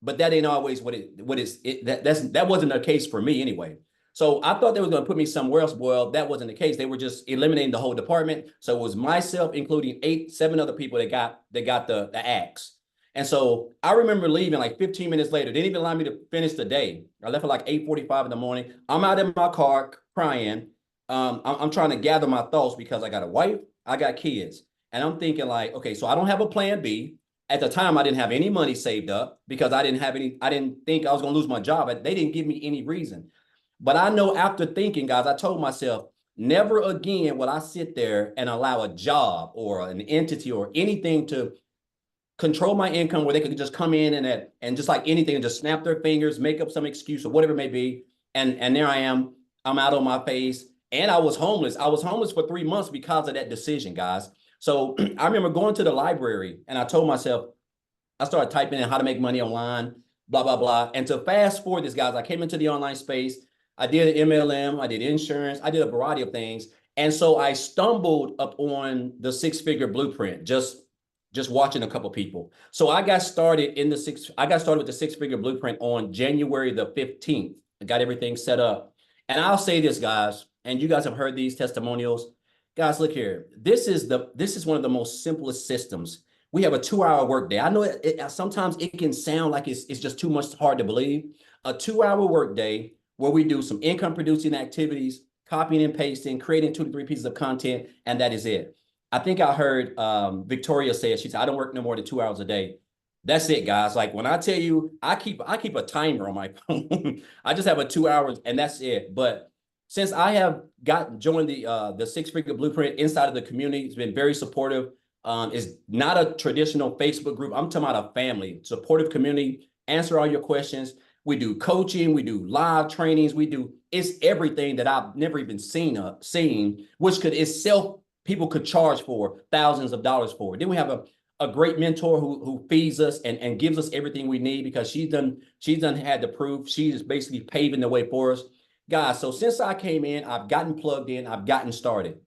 But that ain't always that wasn't the case for me anyway. So I thought they were going to put me somewhere else. Well, that wasn't the case. They were just eliminating the whole department. So it was myself, including 7 other people that got the axe. And so I remember leaving like 15 minutes later. They didn't even allow me to finish the day. I left at like 8:45 in the morning. I'm out in my car crying. I'm trying to gather my thoughts because I got a wife, I got kids. And I'm thinking like, okay, so I don't have a plan B. At the time, I didn't have any money saved up because I didn't think I was going to lose my job. They didn't give me any reason. But I know after thinking, guys, I told myself, never again will I sit there and allow a job or an entity or anything to control my income where they could just come in and just like anything and just snap their fingers, make up some excuse or whatever it may be. And there I am, I'm out on my face. And I was homeless. I was homeless for 3 months because of that decision, guys. So I remember going to the library and I told myself, I started typing in how to make money online, blah, blah, blah. And to fast forward this, guys, I came into the online space. I did an MLM, I did insurance, I did a variety of things. And so I stumbled up on the 6-figure blueprint, just watching a couple of people. So I got started with the 6-figure blueprint on January the 15th. I got everything set up. And I'll say this, guys, and you guys have heard these testimonials. Guys, look here. This is one of the most simplest systems. We have a 2-hour workday. I know sometimes it can sound like it's just too much hard to believe. A 2-hour workday where we do some income producing activities, copying and pasting, creating 2 to 3 pieces of content, and that is it. I think I heard Victoria say it. She said, I don't work no more than 2 hours a day. That's it, guys. Like when I tell you, I keep a timer on my phone. I just have a 2 hours and that's it. But since I have joined the Six Figure Blueprint inside of the community, it's been very supportive. It's not a traditional Facebook group. I'm talking about a family, supportive community, answer all your questions. We do coaching, we do live trainings, it's everything that I've never even seen, which could itself people could charge for thousands of dollars for. Then we have a great mentor who feeds us and gives us everything we need because she's done had the proof. She's basically paving the way for us. Guys, so since I came in, I've gotten plugged in, I've gotten started.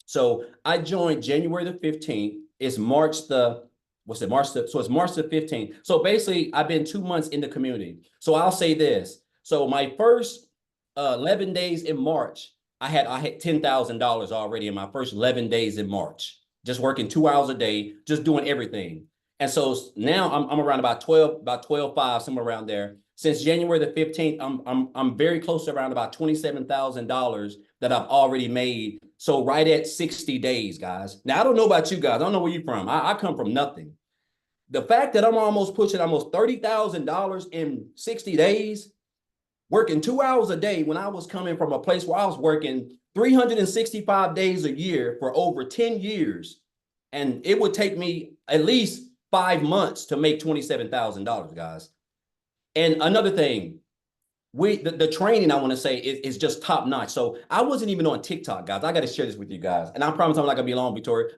So I joined January the 15th. It's March the, what's it, March the, so it's March the 15th. So basically, I've been 2 months in the community. So I'll say this. So my first 11 days in March, I had $10,000 already in my first 11 days in March, just working 2 hours a day, just doing everything. And so now I'm around about 12.5, somewhere around there. Since January the 15th, I'm very close to around about $27,000 that I've already made. So right at 60 days, guys. Now, I don't know about you guys. I don't know where you're from. I come from nothing. The fact that I'm almost pushing almost $30,000 in 60 days, working 2 hours a day when I was coming from a place where I was working 365 days a year for over 10 years. And it would take me at least 5 months to make $27,000, guys. And another thing, the training I want to say is just top notch. So I wasn't even on TikTok, guys. I got to share this with you guys. And I promise I'm not gonna be long, Victoria.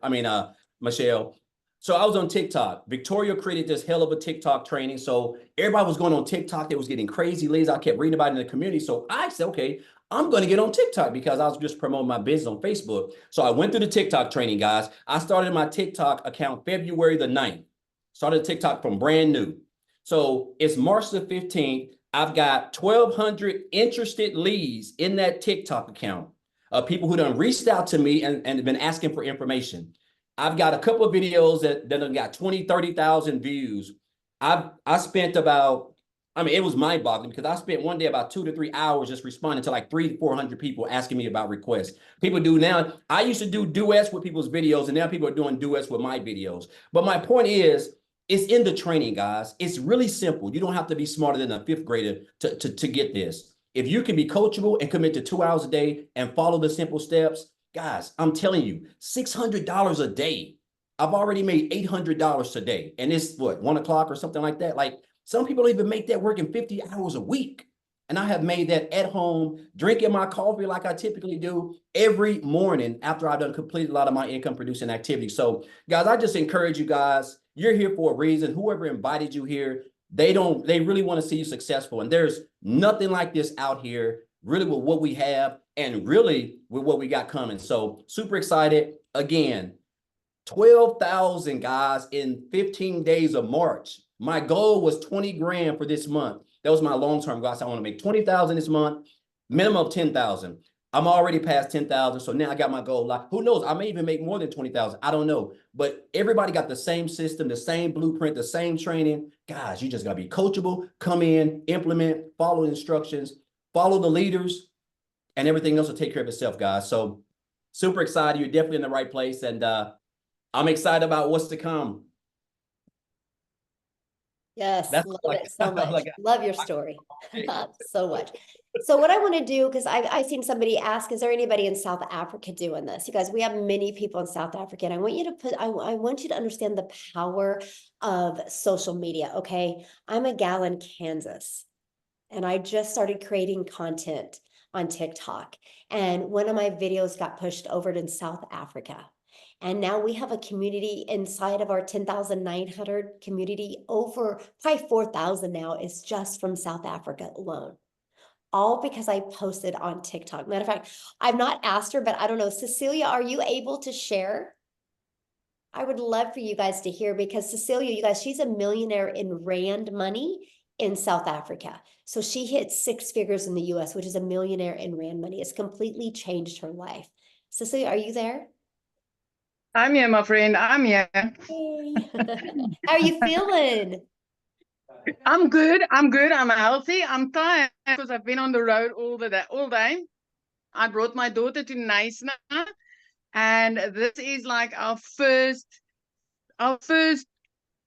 Michelle. So I was on TikTok. Victoria created this hell of a TikTok training. So everybody was going on TikTok. They was getting crazy leads. I kept reading about it in the community. So I said, okay, I'm going to get on TikTok because I was just promoting my business on Facebook. So I went through the TikTok training, guys. I started my TikTok account February the 9th. Started TikTok from brand new. So it's March the 15th. I've got 1,200 interested leads in that TikTok account of people who done reached out to me and been asking for information. I've got a couple of videos that have got 20, 30,000 views. I spent about, it was mind boggling because I spent one day about 2 to 3 hours just responding to like 300 to 400 people asking me about requests. People do now. I used to do duets with people's videos and now people are doing duets with my videos. But my point is, it's in the training, guys. It's really simple. You don't have to be smarter than a fifth grader to get this. If you can be coachable and commit to 2 hours a day and follow the simple steps, guys, I'm telling you, $600 a day. I've already made $800 today. And it's what, 1 o'clock or something like that. Like some people even make that working 50 hours a week. And I have made that at home, drinking my coffee like I typically do every morning after I've done completed a lot of my income producing activities. So guys, I just encourage you guys, you're here for a reason. Whoever invited you here, they really want to see you successful. And there's nothing like this out here, really with what we have and really with what we got coming. So super excited. Again, 12,000 guys in 15 days of March. My goal was 20 grand for this month. That was my long-term goal. So I want to make 20,000 this month, minimum of 10,000. I'm already past 10,000. So now I got my goal. Like, who knows? I may even make more than 20,000. I don't know. But everybody got the same system, the same blueprint, the same training. Guys, you just got to be coachable, come in, implement, follow instructions, follow the leaders, and everything else will take care of itself, guys. So super excited. You're definitely in the right place. And I'm excited about what's to come. Yes, That's love like, it so much. like, Love your story so much. So what I want to do, because I've seen somebody ask, is there anybody in South Africa doing this? You guys, we have many people in South Africa, and I want you to I want you to understand the power of social media, okay? I'm a gal in Kansas, and I just started creating content on TikTok, and one of my videos got pushed over to South Africa. And now we have a community inside of our 10,900 community, over probably 4,000 now is just from South Africa alone. All because I posted on TikTok. Matter of fact, I've not asked her, but I don't know. Cecilia, are you able to share? I would love for you guys to hear because Cecilia, you guys, she's a millionaire in Rand money in South Africa. So she hit 6 figures in the US, which is a millionaire in Rand money. It's completely changed her life. Cecilia, are you there? I'm here, my friend. I'm here. Hey. How are you feeling? I'm good. I'm good. I'm healthy. I'm tired because I've been on the road all day. I brought my daughter to Knysna And this is like our first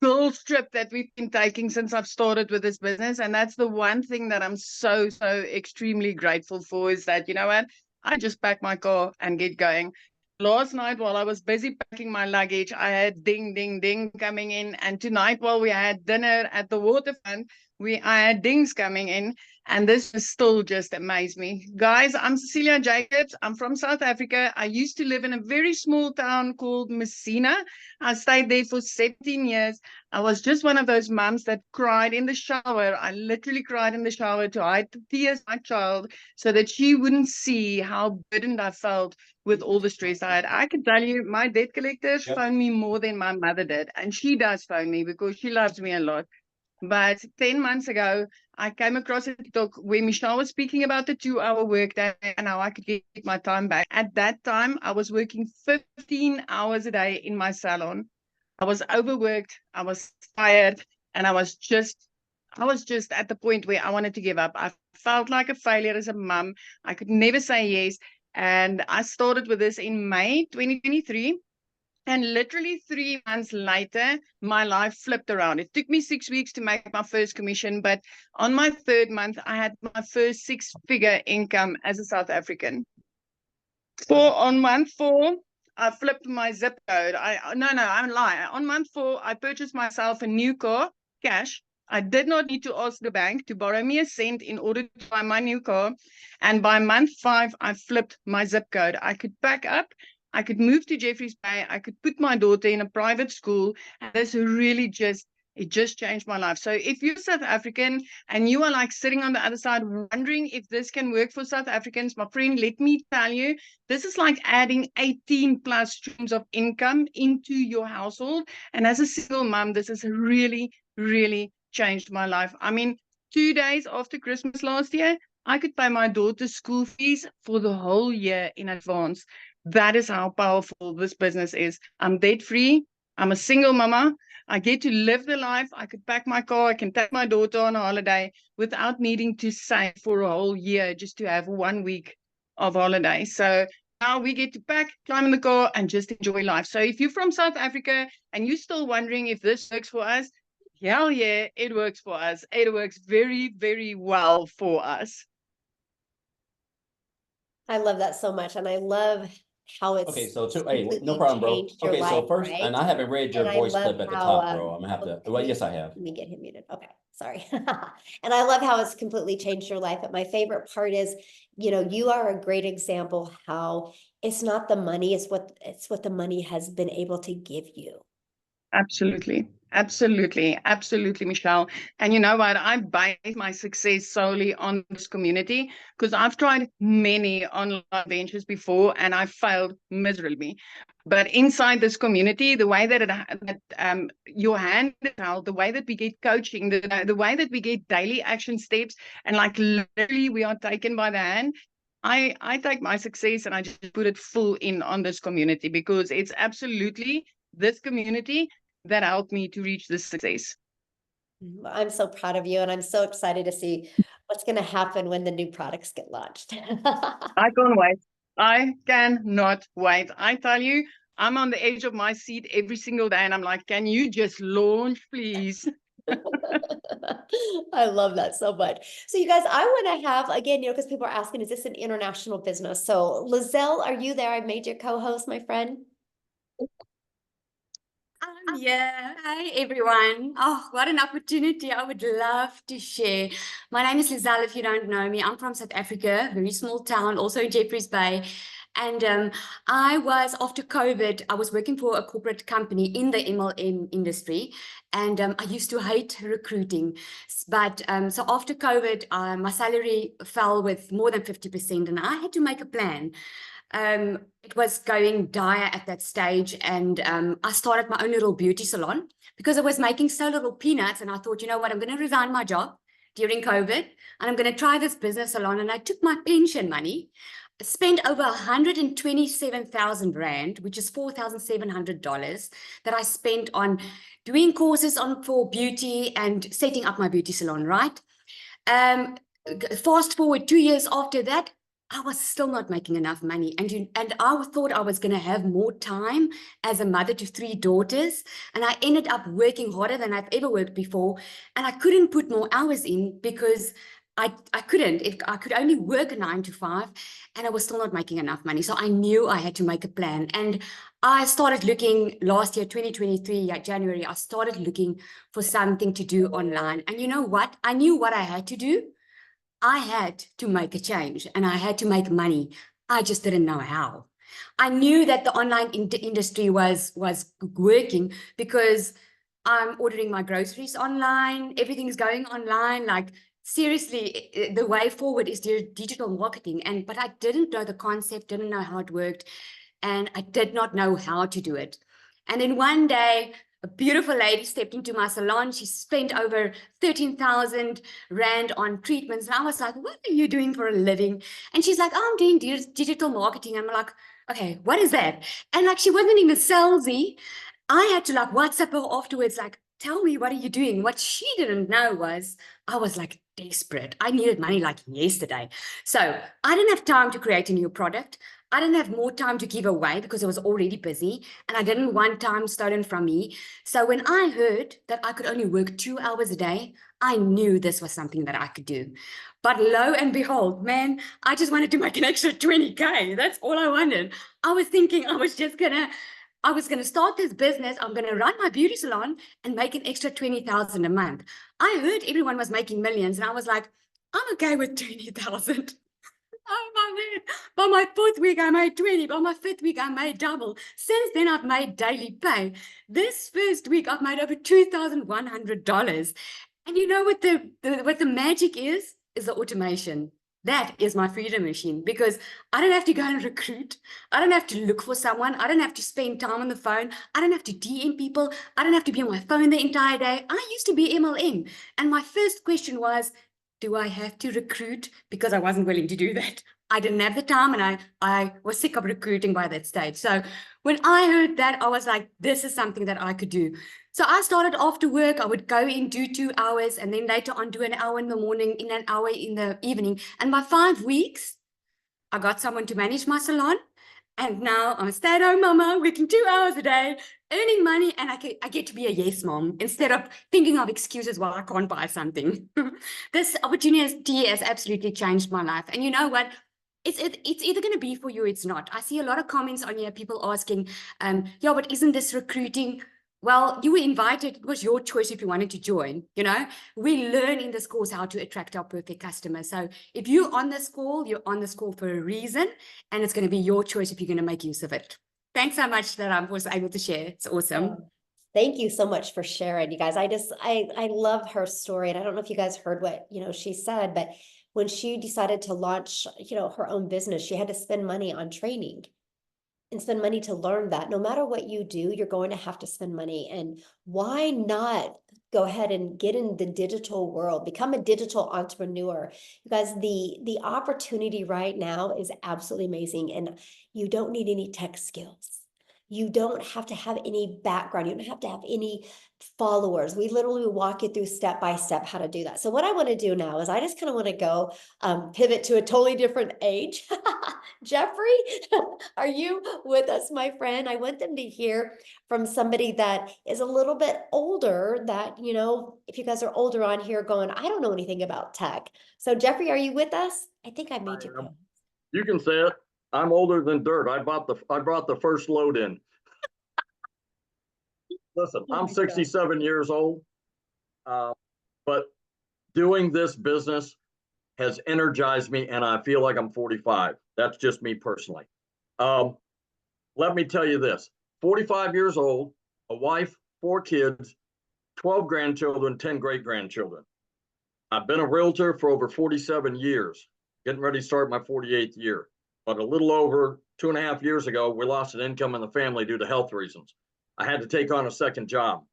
girls trip that we've been taking since I've started with this business. And that's the one thing that I'm so extremely grateful for, is that, you know what, I just pack my car and get going. Last night, while I was busy packing my luggage, I had ding, ding, ding coming in. And tonight, while we had dinner at the waterfront, I had dings coming in. And this is still just amazed me. Guys, I'm Cecilia Jacobs. I'm from South Africa. I used to live in a very small town called Messina. I stayed there for 17 years. I was just one of those mums that cried in the shower. I literally cried in the shower to hide the tears of my child so that she wouldn't see how burdened I felt with all the stress I had. I can tell you, my debt collectors phone me more than my mother did. And she does phone me because she loves me a lot. But 10 months ago, I came across a TikTok where Michelle was speaking about the 2-hour workday and how I could get my time back. At that time, I was working 15 hours a day in my salon. I was overworked, I was tired, and I was just at the point where I wanted to give up. I felt like a failure as a mum. I could never say yes. And I started with this in May 2023. And literally 3 months later, my life flipped around. It took me 6 weeks to make my first commission, but on my 3rd month, I had my first 6-figure income as a South African. On month 4, I flipped my zip code. I'm lying. On month 4, I purchased myself a new car, cash. I did not need to ask the bank to borrow me a cent in order to buy my new car. And by month 5, I flipped my zip code. I could pack up. I could move to Jeffreys Bay. I could put my daughter in a private school. And this really just changed my life. So if you're South African and you are like sitting on the other side wondering if this can work for South Africans, my friend, let me tell you, this is like adding 18 plus streams of income into your household. And as a single mom, this has really, really changed my life. I mean, 2 days after Christmas last year, I could pay my daughter's school fees for the whole year in advance. That is how powerful this business is. I'm debt-free. I'm a single mama. I get to live the life. I could pack my car. I can take my daughter on a holiday without needing to save for a whole year just to have 1 week of holiday. So now we get to pack, climb in the car, and just enjoy life. So if you're from South Africa and you're still wondering if this works for us, hell yeah, it works for us. It works very, very well for us. I love that so much. And I love how it's Okay, so no completely problem, bro. changed your Okay, so life, first, right? and I haven't read your And I voice love clip at the how, top, bro. I'm gonna have to. Well, yes, I have. Let me get him muted. Okay, sorry. And I love how it's completely changed your life. But my favorite part is, you are a great example how it's not the money, it's what the money has been able to give you. Absolutely. Absolutely. Absolutely, Michelle. And you know what? I base my success solely on this community because I've tried many online ventures before and I failed miserably. But inside this community, the way that your hand is held, the way that we get coaching, the way that we get daily action steps, and like literally we are taken by the hand. I take my success and I just put it full in on this community because it's absolutely this community that helped me to reach this success. I'm so proud of you, and I'm so excited to see what's going to happen when the new products get launched. I can't wait. I cannot wait. I tell you, I'm on the edge of my seat every single day, and I'm like, can you just launch, please? I love that so much. So you guys, I want to have, again, because people are asking, is this an international business? So Lizelle, are you there? I made your co-host, my friend. Yeah. Hi, everyone. Oh, what an opportunity. I would love to share. My name is Lizelle, if you don't know me. I'm from South Africa, very small town, also in Jeffreys Bay. And I was, after COVID, I was working for a corporate company in the MLM industry. And I used to hate recruiting. But so after COVID, my salary fell with more than 50%. And I had to make a plan. It was going dire at that stage, and I started my own little beauty salon because I was making so little peanuts, and I thought, you know what, I'm going to resign my job during COVID, and I'm going to try this business salon. And I took my pension money, spent over 127,000 Rand, which is $4,700, that I spent on doing courses for beauty and setting up my beauty salon, right? Fast forward 2 years after that, I was still not making enough money. And I thought I was going to have more time as a mother to 3 daughters. And I ended up working harder than I've ever worked before. And I couldn't put more hours in because I couldn't. I could only work a 9 to 5 and I was still not making enough money. So I knew I had to make a plan. And I started looking last year, 2023, January, I started looking for something to do online. And you know what? I knew what I had to do. I had to make a change and I had to make money. I just didn't know how. I knew that the online industry was working because I'm ordering my groceries online. Everything's going online. Like seriously, the way forward is digital marketing. But I didn't know the concept, didn't know how it worked, and I did not know how to do it. And then one day, a beautiful lady stepped into my salon. She spent over 13,000 Rand on treatments. And I was like, what are you doing for a living? And she's like, oh, I'm doing digital marketing. I'm like, okay, what is that? And like, she wasn't even salesy. I had to like WhatsApp her afterwards, like, tell me, what are you doing? What she didn't know was I was like desperate. I needed money like yesterday. So I didn't have time to create a new product. I didn't have more time to give away because I was already busy and I didn't want time stolen from me. So when I heard that I could only work 2 hours a day, I knew this was something that I could do. But lo and behold, man, I just wanted to make an extra 20K. That's all I wanted. I was thinking I was going to start this business. I'm going to run my beauty salon and make an extra 20,000 a month. I heard everyone was making millions and I was like, I'm okay with 20,000. Oh my man. By my 4th week, I made 20. By my 5th week, I made double. Since then, I've made daily pay. This first week, I've made over $2,100. And you know what the magic is the automation. That is my freedom machine because I don't have to go and recruit. I don't have to look for someone. I don't have to spend time on the phone. I don't have to DM people. I don't have to be on my phone the entire day. I used to be MLM. And my first question was, do I have to recruit? Because I wasn't willing to do that. I didn't have the time and I was sick of recruiting by that stage. So when I heard that, I was like, this is something that I could do. So I started after work. I would go in, do 2 hours, and then later on do an hour in the morning, in an hour in the evening. And by 5 weeks, I got someone to manage my salon. And now I'm a stay-at-home mama, working 2 hours a day, earning money, and I get to be a yes mom instead of thinking of excuses why I can't buy something. This opportunity has absolutely changed my life. And you know what? It's either going to be for you or it's not. I see a lot of comments on here, people asking, yeah, but isn't this recruiting? Well, you were invited. It was your choice if you wanted to join. You know, we learn in this course how to attract our perfect customers. So if you're on this call, you're on this call for a reason, and it's going to be your choice if you're going to make use of it. Thanks so much that I was able to share. It's awesome. Thank you so much for sharing, you guys. I love her story. And I don't know if you guys heard what, she said, but when she decided to launch, her own business, she had to spend money on training and spend money to learn that no matter what you do, you're going to have to spend money. And why not go ahead and get in the digital world, become a digital entrepreneur? You guys, the opportunity right now is absolutely amazing. And you don't need any tech skills. You don't have to have any background. You don't have to have any followers. We literally walk you through step by step how to do that. So what I want to do now is I just kind of want to go pivot to a totally different age. Jeffrey, are you with us, my friend? I want them to hear from somebody that is a little bit older that, if you guys are older on here going, I don't know anything about tech. So Jeffrey, are you with us? I think I made you go. You can say it. I'm older than dirt. I brought the first load in. Listen, I'm 67 years old, but doing this business has energized me, and I feel like I'm 45. That's just me personally. Let me tell you this: 45 years old, a wife, 4 kids, 12 grandchildren, 10 great grandchildren. I've been a realtor for over 47 years, getting ready to start my 48th year. But a little over 2.5 years ago, we lost an income in the family due to health reasons. I had to take on a second job.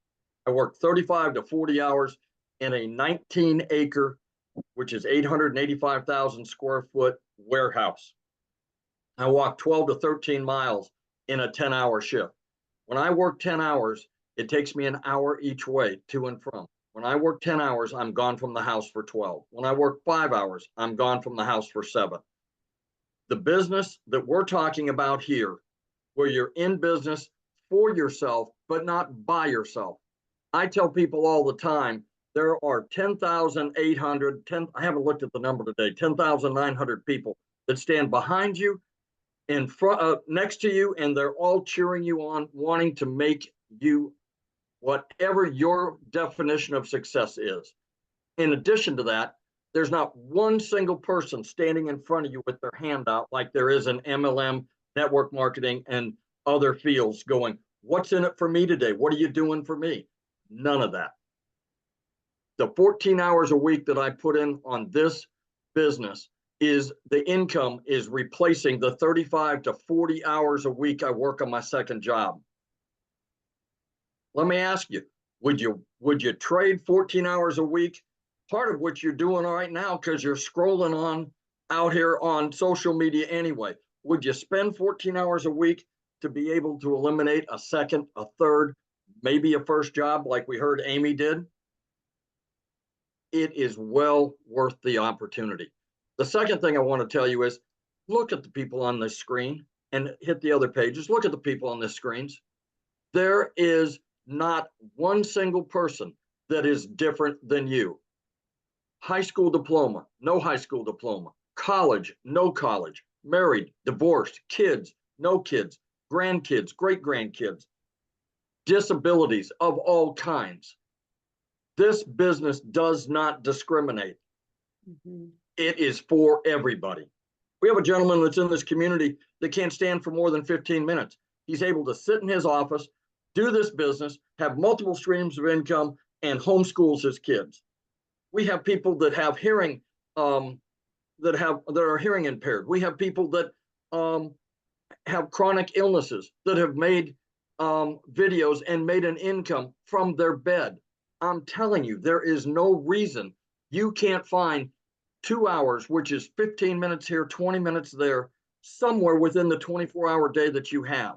I worked 35 to 40 hours in a 19-acre, which is 885,000 square foot warehouse. I walked 12 to 13 miles in a 10-hour shift. When I work 10 hours, it takes me an hour each way to and from. When I work 10 hours, I'm gone from the house for 12. When I work 5 hours, I'm gone from the house for 7. The business that we're talking about here, where you're in business for yourself, but not by yourself. I tell people all the time, there are 10,800, I haven't looked at the number today, 10,900 people that stand behind you, in front, next to you, and they're all cheering you on, wanting to make you whatever your definition of success is. In addition to that, there's not one single person standing in front of you with their hand out like there is in MLM, network marketing, and other fields going, what's in it for me today? What are you doing for me? None of that. The 14 hours a week that I put in on this business is the income is replacing the 35 to 40 hours a week I work on my second job. Let me ask you, would you trade 14 hours a week? Part of what you're doing right now, because you're scrolling on out here on social media anyway. Would you spend 14 hours a week to be able to eliminate a second, a third, maybe a first job like we heard Amy did? It is well worth the opportunity. The second thing I want to tell you is look at the people on this screen and hit the other pages. Look at the people on the screens. There is not one single person that is different than you. High school diploma, no high school diploma, college, no college, married, divorced, kids, no kids, grandkids, great-grandkids, disabilities of all kinds. This business does not discriminate. It is for everybody. We have a gentleman that's in this community that can't stand for more than 15 minutes. He's able to sit in his office, do this business, have multiple streams of income, and homeschools his kids. We have people that have hearing, that are hearing impaired. We have people that have chronic illnesses that have made videos and made an income from their bed. I'm telling you, there is no reason you can't find 2 hours, which is 15 minutes here, 20 minutes there, somewhere within the 24-hour day that you have.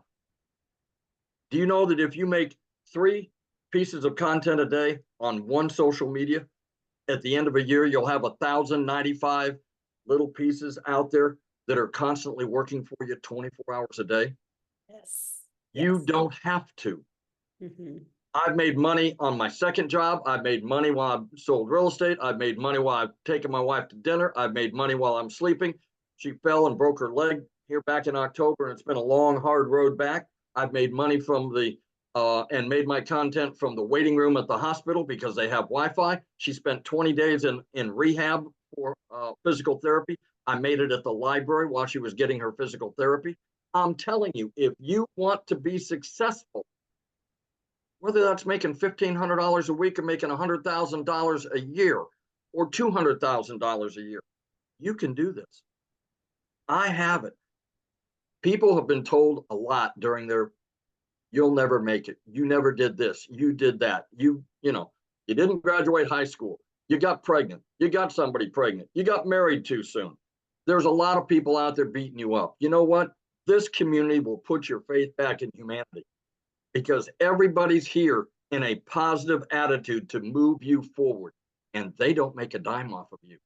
Do you know that if you make 3 pieces of content a day on one social media, at the end of a year, you'll have 1,095 little pieces out there that are constantly working for you 24 hours a day? Yes. You Yes. don't have to. Mhm. I've made money on my second job. I've made money while I've sold real estate. I've made money while I've taken my wife to dinner. I've made money while I'm sleeping. She fell and broke her leg here back in October, and it's been a long, hard road back. I've made money from the and made my content from the waiting room at the hospital because they have Wi-Fi. She spent 20 days in rehab for physical therapy. I made it at the library while she was getting her physical therapy. I'm telling you, if you want to be successful, whether that's making $1,500 a week or making $100,000 a year or $200,000 a year, you can do this. I have it. People have been told a lot during their, you'll never make it. You never did this. You did that. You didn't graduate high school. You got pregnant. You got somebody pregnant. You got married too soon. There's a lot of people out there beating you up. You know what? This community will put your faith back in humanity because everybody's here in a positive attitude to move you forward, and they don't make a dime off of you.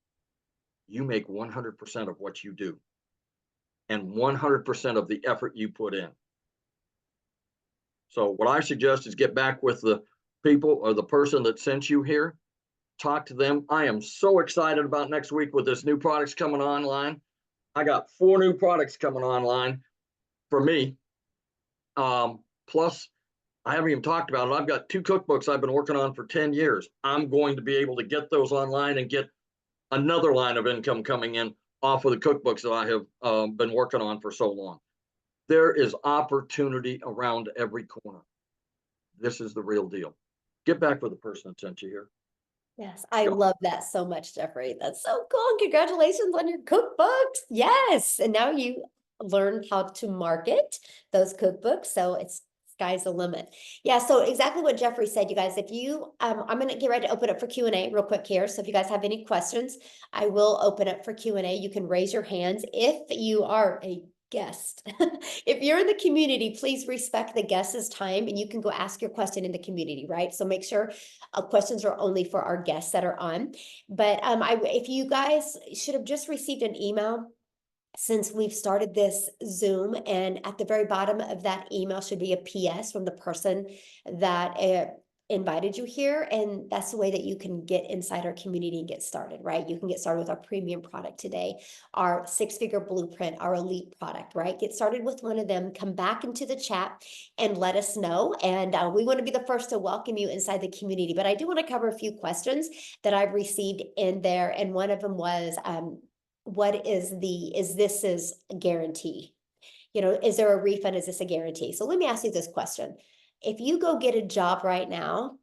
You make 100% of what you do and 100% of the effort you put in. So what I suggest is get back with the people or the person that sent you here, talk to them. I am so excited about next week with this new products coming online. I got 4 new products coming online for me. Plus, I haven't even talked about it. I've got 2 cookbooks I've been working on for 10 years. I'm going to be able to get those online and get another line of income coming in off of the cookbooks that I have been working on for so long. There is opportunity around every corner. This is the real deal. Get back with the person that sent you here. Yes, I Go. love that so much, Jeffrey. That's so cool. And congratulations on your cookbooks. Yes. And now you learned how to market those cookbooks. So it's sky's the limit. Yeah. So exactly what Jeffrey said, you guys, if you, I'm going to get ready to open up for Q&A real quick here. So if you guys have any questions, I will open up for Q&A. You can raise your hands if you are a guest. If you're in the community, please respect the guest's time and you can go ask your question in the community, right? So make sure questions are only for our guests that are on. But if you guys should have just received an email since we've started this Zoom, and at the very bottom of that email should be a PS from the person that invited you here. And that's the way that you can get inside our community and get started, right? You can get started with our premium product today, our 6-figure blueprint, our elite product, right? Get started with one of them, come back into the chat and let us know. And we want to be the first to welcome you inside the community. But I do want to cover a few questions that I've received in there. And one of them was, what is this a guarantee? You know, is there a refund? Is this a guarantee? So let me ask you this question. If you go get a job right now,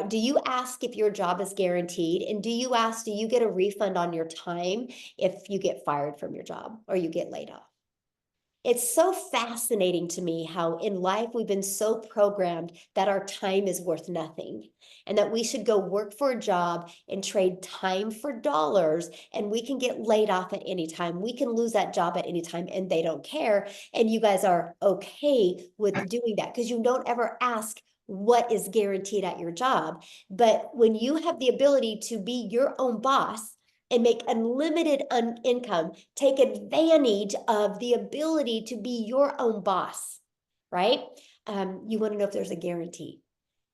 do you ask if your job is guaranteed? And do you get a refund on your time if you get fired from your job or you get laid off? It's so fascinating to me how in life we've been so programmed that our time is worth nothing and that we should go work for a job and trade time for dollars, and we can get laid off at any time. We can lose that job at any time and they don't care. And you guys are okay with doing that because you don't ever ask what is guaranteed at your job. But when you have the ability to be your own boss and make unlimited income, take advantage of the ability to be your own boss, right? You want to know if there's a guarantee.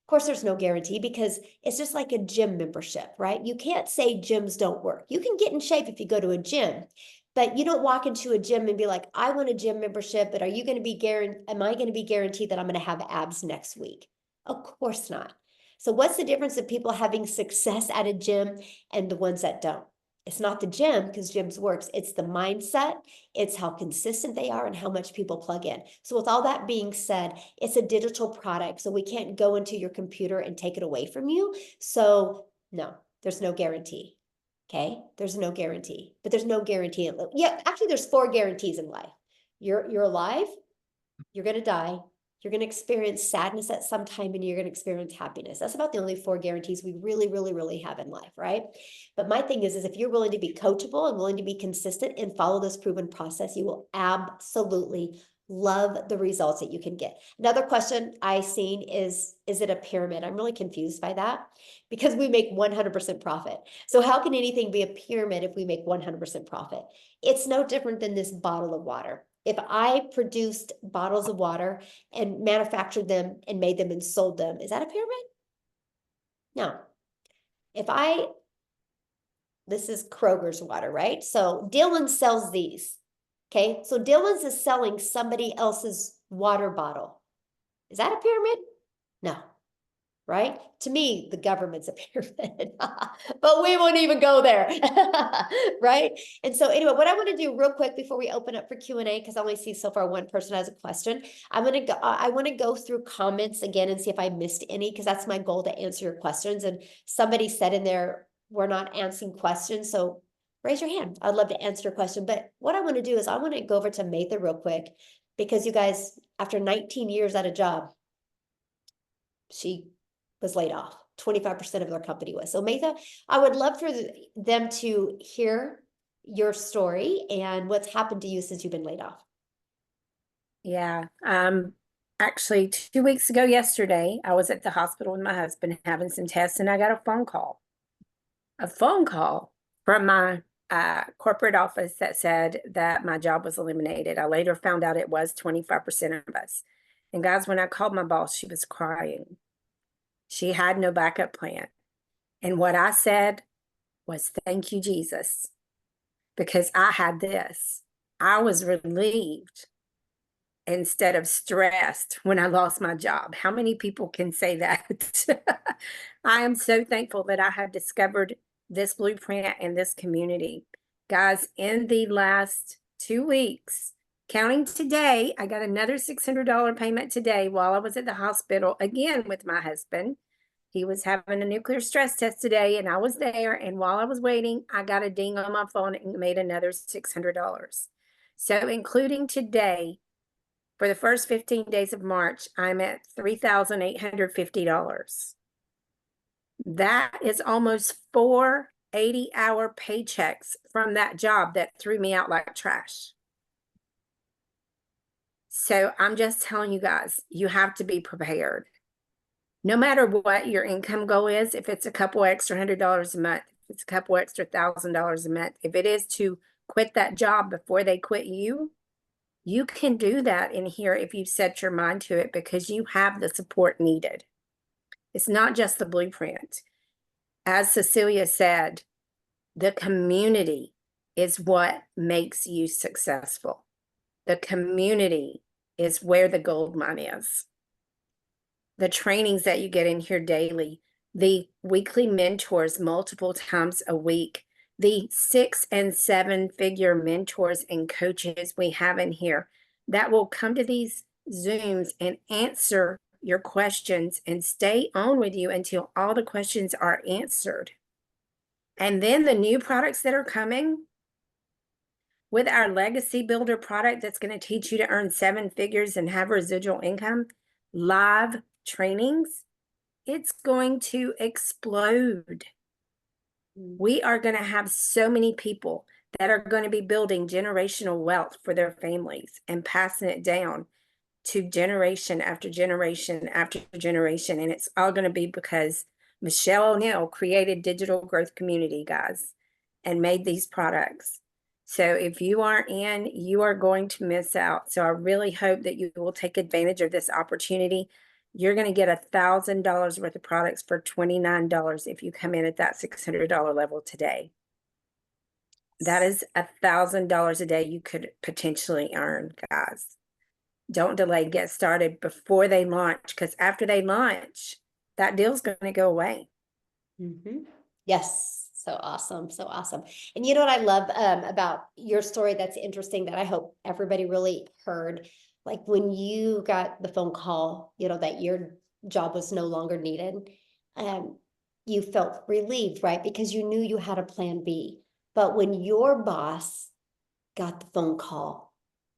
Of course, there's no guarantee because it's just like a gym membership, right? You can't say gyms don't work. You can get in shape if you go to a gym, but you don't walk into a gym and be like, I want a gym membership, but are you going to be guaranteed? Am I going to be guaranteed that I'm going to have abs next week? Of course not. So what's the difference of people having success at a gym and the ones that don't? It's not the gym, because gyms works. It's the mindset. It's how consistent they are and how much people plug in. So with all that being said, it's a digital product. So we can't go into your computer and take it away from you. So no, there's no guarantee. Okay. There's no guarantee, but there's no guarantee. Yeah. Actually there's 4 guarantees in life. You're alive. You're going to die. You're going to experience sadness at some time, and you're going to experience happiness. That's about the only 4 guarantees we really, really, really have in life, right? But my thing is if you're willing to be coachable and willing to be consistent and follow this proven process, you will absolutely love the results that you can get. Another question I seen is it a pyramid? I'm really confused by that because we make 100% profit. So how can anything be a pyramid if we make 100% profit? It's no different than this bottle of water. If I produced bottles of water and manufactured them and made them and sold them, is that a pyramid? No. This is Kroger's water, right? So Dylan sells these. Okay. So Dylan's is selling somebody else's water bottle. Is that a pyramid? No. Right? To me, the government's a pyramid, but we won't even go there, right? And so anyway, what I want to do real quick before we open up for Q&A, because I only see so far one person has a question, I want to go through comments again and see if I missed any, because that's my goal, to answer your questions. And somebody said in there, we're not answering questions, so raise your hand. I'd love to answer your question. But what I want to do is I want to go over to Matha real quick, because you guys, after 19 years at a job, she was laid off. 25% of their company was. So Matha, I would love for them to hear your story and what's happened to you since you've been laid off. Yeah. Actually 2 weeks ago yesterday, I was at the hospital with my husband having some tests, and I got a phone call from my corporate office that said that my job was eliminated. I later found out it was 25% of us. And guys, when I called my boss, she was crying. She had no backup plan. And what I said was, thank you, Jesus, because I had this. I was relieved instead of stressed when I lost my job. How many people can say that? I am so thankful that I have discovered this blueprint and this community. Guys, in the last 2 weeks, counting today, I got another $600 payment today while I was at the hospital, again with my husband. He was having a nuclear stress test today, and I was there. And while I was waiting, I got a ding on my phone and made another $600. So including today, for the first 15 days of March, I'm at $3,850. That is almost 4 80-hour paychecks from that job that threw me out like trash. So I'm just telling you guys, you have to be prepared. No matter what your income goal is, if it's a couple extra $100 a month, if it's a couple extra $1,000 a month, if it is to quit that job before they quit you, you can do that in here if you set your mind to it, because you have the support needed. It's not just the blueprint. As Cecilia said, the community is what makes you successful. The community is where the gold mine is. The trainings that you get in here daily, the weekly mentors multiple times a week, the 6 and 7 figure mentors and coaches we have in here that will come to these Zooms and answer your questions and stay on with you until all the questions are answered. And then the new products that are coming with our legacy builder product that's going to teach you to earn 7 figures and have residual income, live trainings, it's going to explode. We are going to have so many people that are going to be building generational wealth for their families and passing it down to generation after generation after generation. And it's all going to be because Michelle O'Neill created Digital Growth Community, guys, and made these products. So if you aren't in, you are going to miss out. So I really hope that you will take advantage of this opportunity. You're going to get $1,000 worth of products for $29 if you come in at that $600 level today. That is $1,000 a day you could potentially earn, guys. Don't delay, get started before they launch, because after they launch, that deal's going to go away. Yes. So awesome. So awesome. And you know what I love about your story that's interesting that I hope everybody really heard, like when you got the phone call, you know, that your job was no longer needed, you felt relieved, right? Because you knew you had a plan B. But when your boss got the phone call,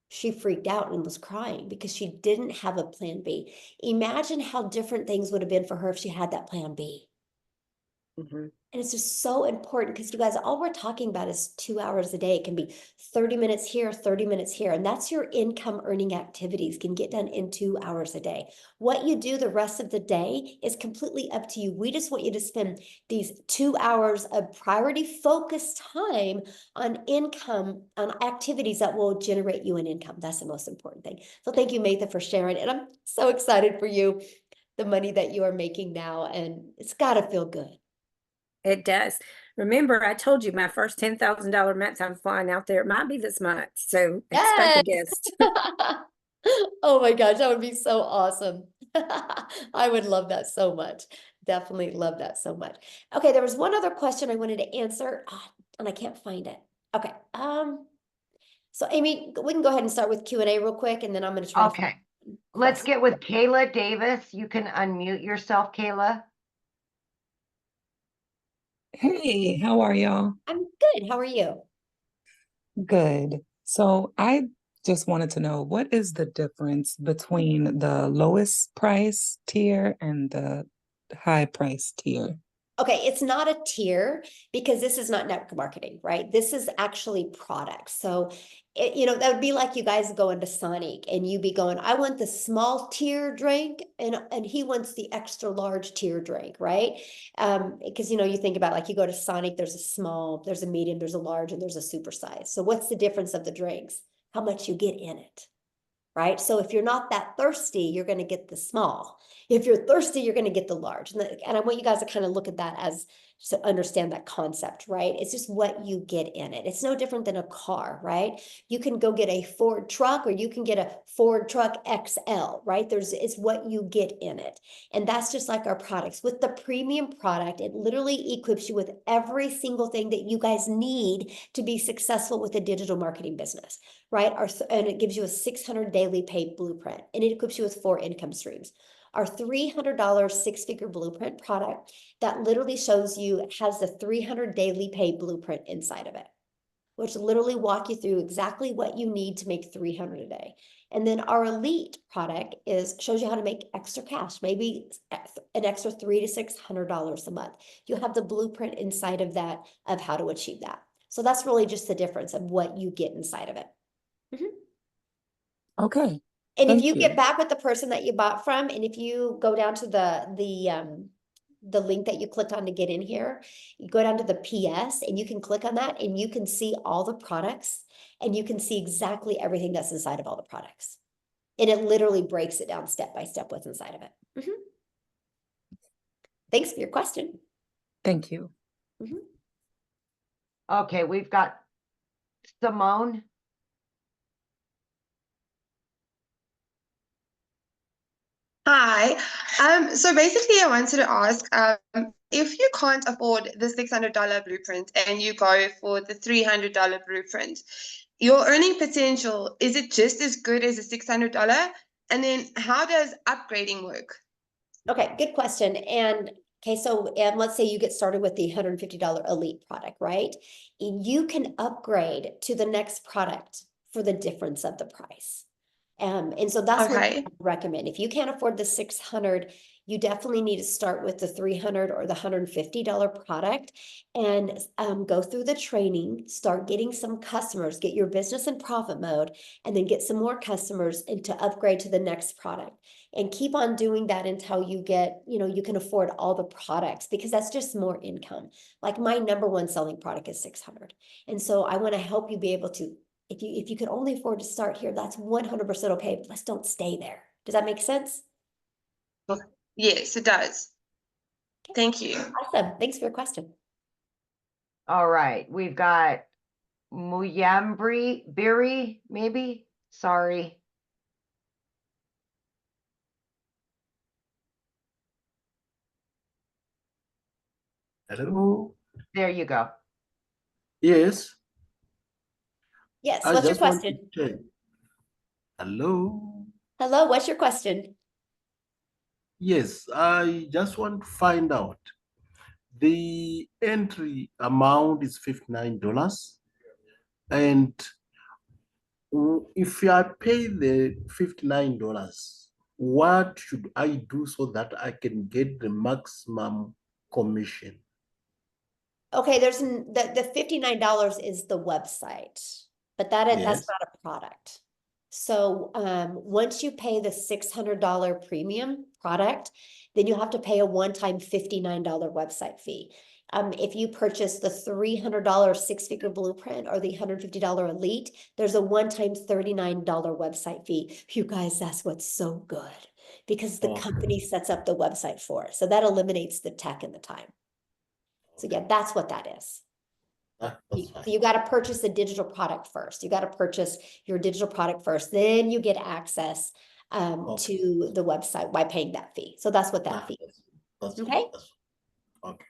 she freaked out and was crying because she didn't have a plan B. Imagine how different things would have been for her if she had that plan B. And it's just so important because you guys, all we're talking about is 2 hours a day. It can be 30 minutes here, 30 minutes here. And that's your income earning activities can get done in 2 hours a day. What you do the rest of the day is completely up to you. We just want you to spend these 2 hours of priority focused time on income, on activities that will generate you an income. That's the most important thing. So thank you, Matha, for sharing. And I'm so excited for you, the money that you are making now. And it's got to feel good. It does. Remember, I told you my first $10,000 month, I'm flying out there. It might be this month. So expect a guest. Oh my gosh, that would be so awesome. I would love that so much. Definitely love that so much. Okay, there was one other question I wanted to answer, and I can't find it. Okay. So Amy, we can go ahead and start with Q&A real quick, and then I'm going to try to Okay. Let's get with Kayla Davis. You can unmute yourself, Kayla. Hey, how are y'all? I'm good. How are you? Good. So I just wanted to know, what is the difference between the lowest price tier and the high price tier? Okay, it's not a tier because this is not network marketing, right? This is actually products. So, you know, that would be like you guys going to Sonic and you be going, I want the small tier drink and he wants the extra large tier drink, right? Because, you know, you think about like you go to Sonic, there's a small, there's a medium, there's a large, and there's a super size. So what's the difference of the drinks? How much you get in it, right? So if you're not that thirsty, you're going to get the small. If you're thirsty, you're going to get the large. And I want you guys to kind of look at that as to understand that concept, right? It's just what you get in it. It's no different than a car, right? You can go get a Ford truck or you can get a Ford truck XL, right? It's what you get in it. And that's just like our products. With the premium product, it literally equips you with every single thing that you guys need to be successful with a digital marketing business, right? And it gives you a 600 daily paid blueprint, and it equips you with 4 income streams. Our $300 6-figure blueprint product that literally shows you, has the 300 daily paid blueprint inside of it, which literally walk you through exactly what you need to make 300 a day. And then our elite product shows you how to make extra cash, maybe an extra $300 to $600 a month. You have the blueprint inside of that of how to achieve that. So that's really just the difference of what you get inside of it. Okay. And if you get back with the person that you bought from, and if you go down to the the link that you clicked on to get in here, you go down to the PS and you can click on that and you can see all the products and you can see exactly everything that's inside of all the products. And it literally breaks it down step by step what's inside of it. Thanks for your question. Thank you. Okay, we've got Simone. Hi. So basically, I wanted to ask, if you can't afford the $600 blueprint and you go for the $300 blueprint, your earning potential, is it just as good as a $600? And then how does upgrading work? Okay, good question. And okay, so let's say you get started with the $150 elite product, right? You can upgrade to the next product for the difference of the price. And so that's what I recommend. If you can't afford the 600, you definitely need to start with the 300 or the $150 product and go through the training, start getting some customers, get your business in profit mode, and then get some more customers and to upgrade to the next product. And keep on doing that until you get, you can afford all the products, because that's just more income. Like my number one selling product is 600. And so I want to help you be able to, if you could only afford to start here, that's 100% okay, but let's don't stay there. Does that make sense? Yes, it does. Thank you. Awesome. Thanks for your question. All right, we've got Muyambri Biri, maybe? Sorry. Hello. There you go. Yes. Yes, I what's your just want to question? check. Hello. Hello, what's your question? Yes, I just want to find out. The entry amount is $59, and if I pay the $59, what should I do so that I can get the maximum commission? Okay, there's the $59 is the website, but that's Yes. not a product. So once you pay the $600 premium product, then you have to pay a one-time $59 website fee. If you purchase the $300 six-figure blueprint or the $150 elite, there's a one-time $39 website fee. You guys, that's what's so good, because the company sets up the website for it. So that eliminates the tech and the time. So yeah, that's what that is. That's fine. So you got to purchase the digital product first. You got to purchase your digital product first. Then you get access to the website by paying that fee. So that's what that fee is. Okay. Okay.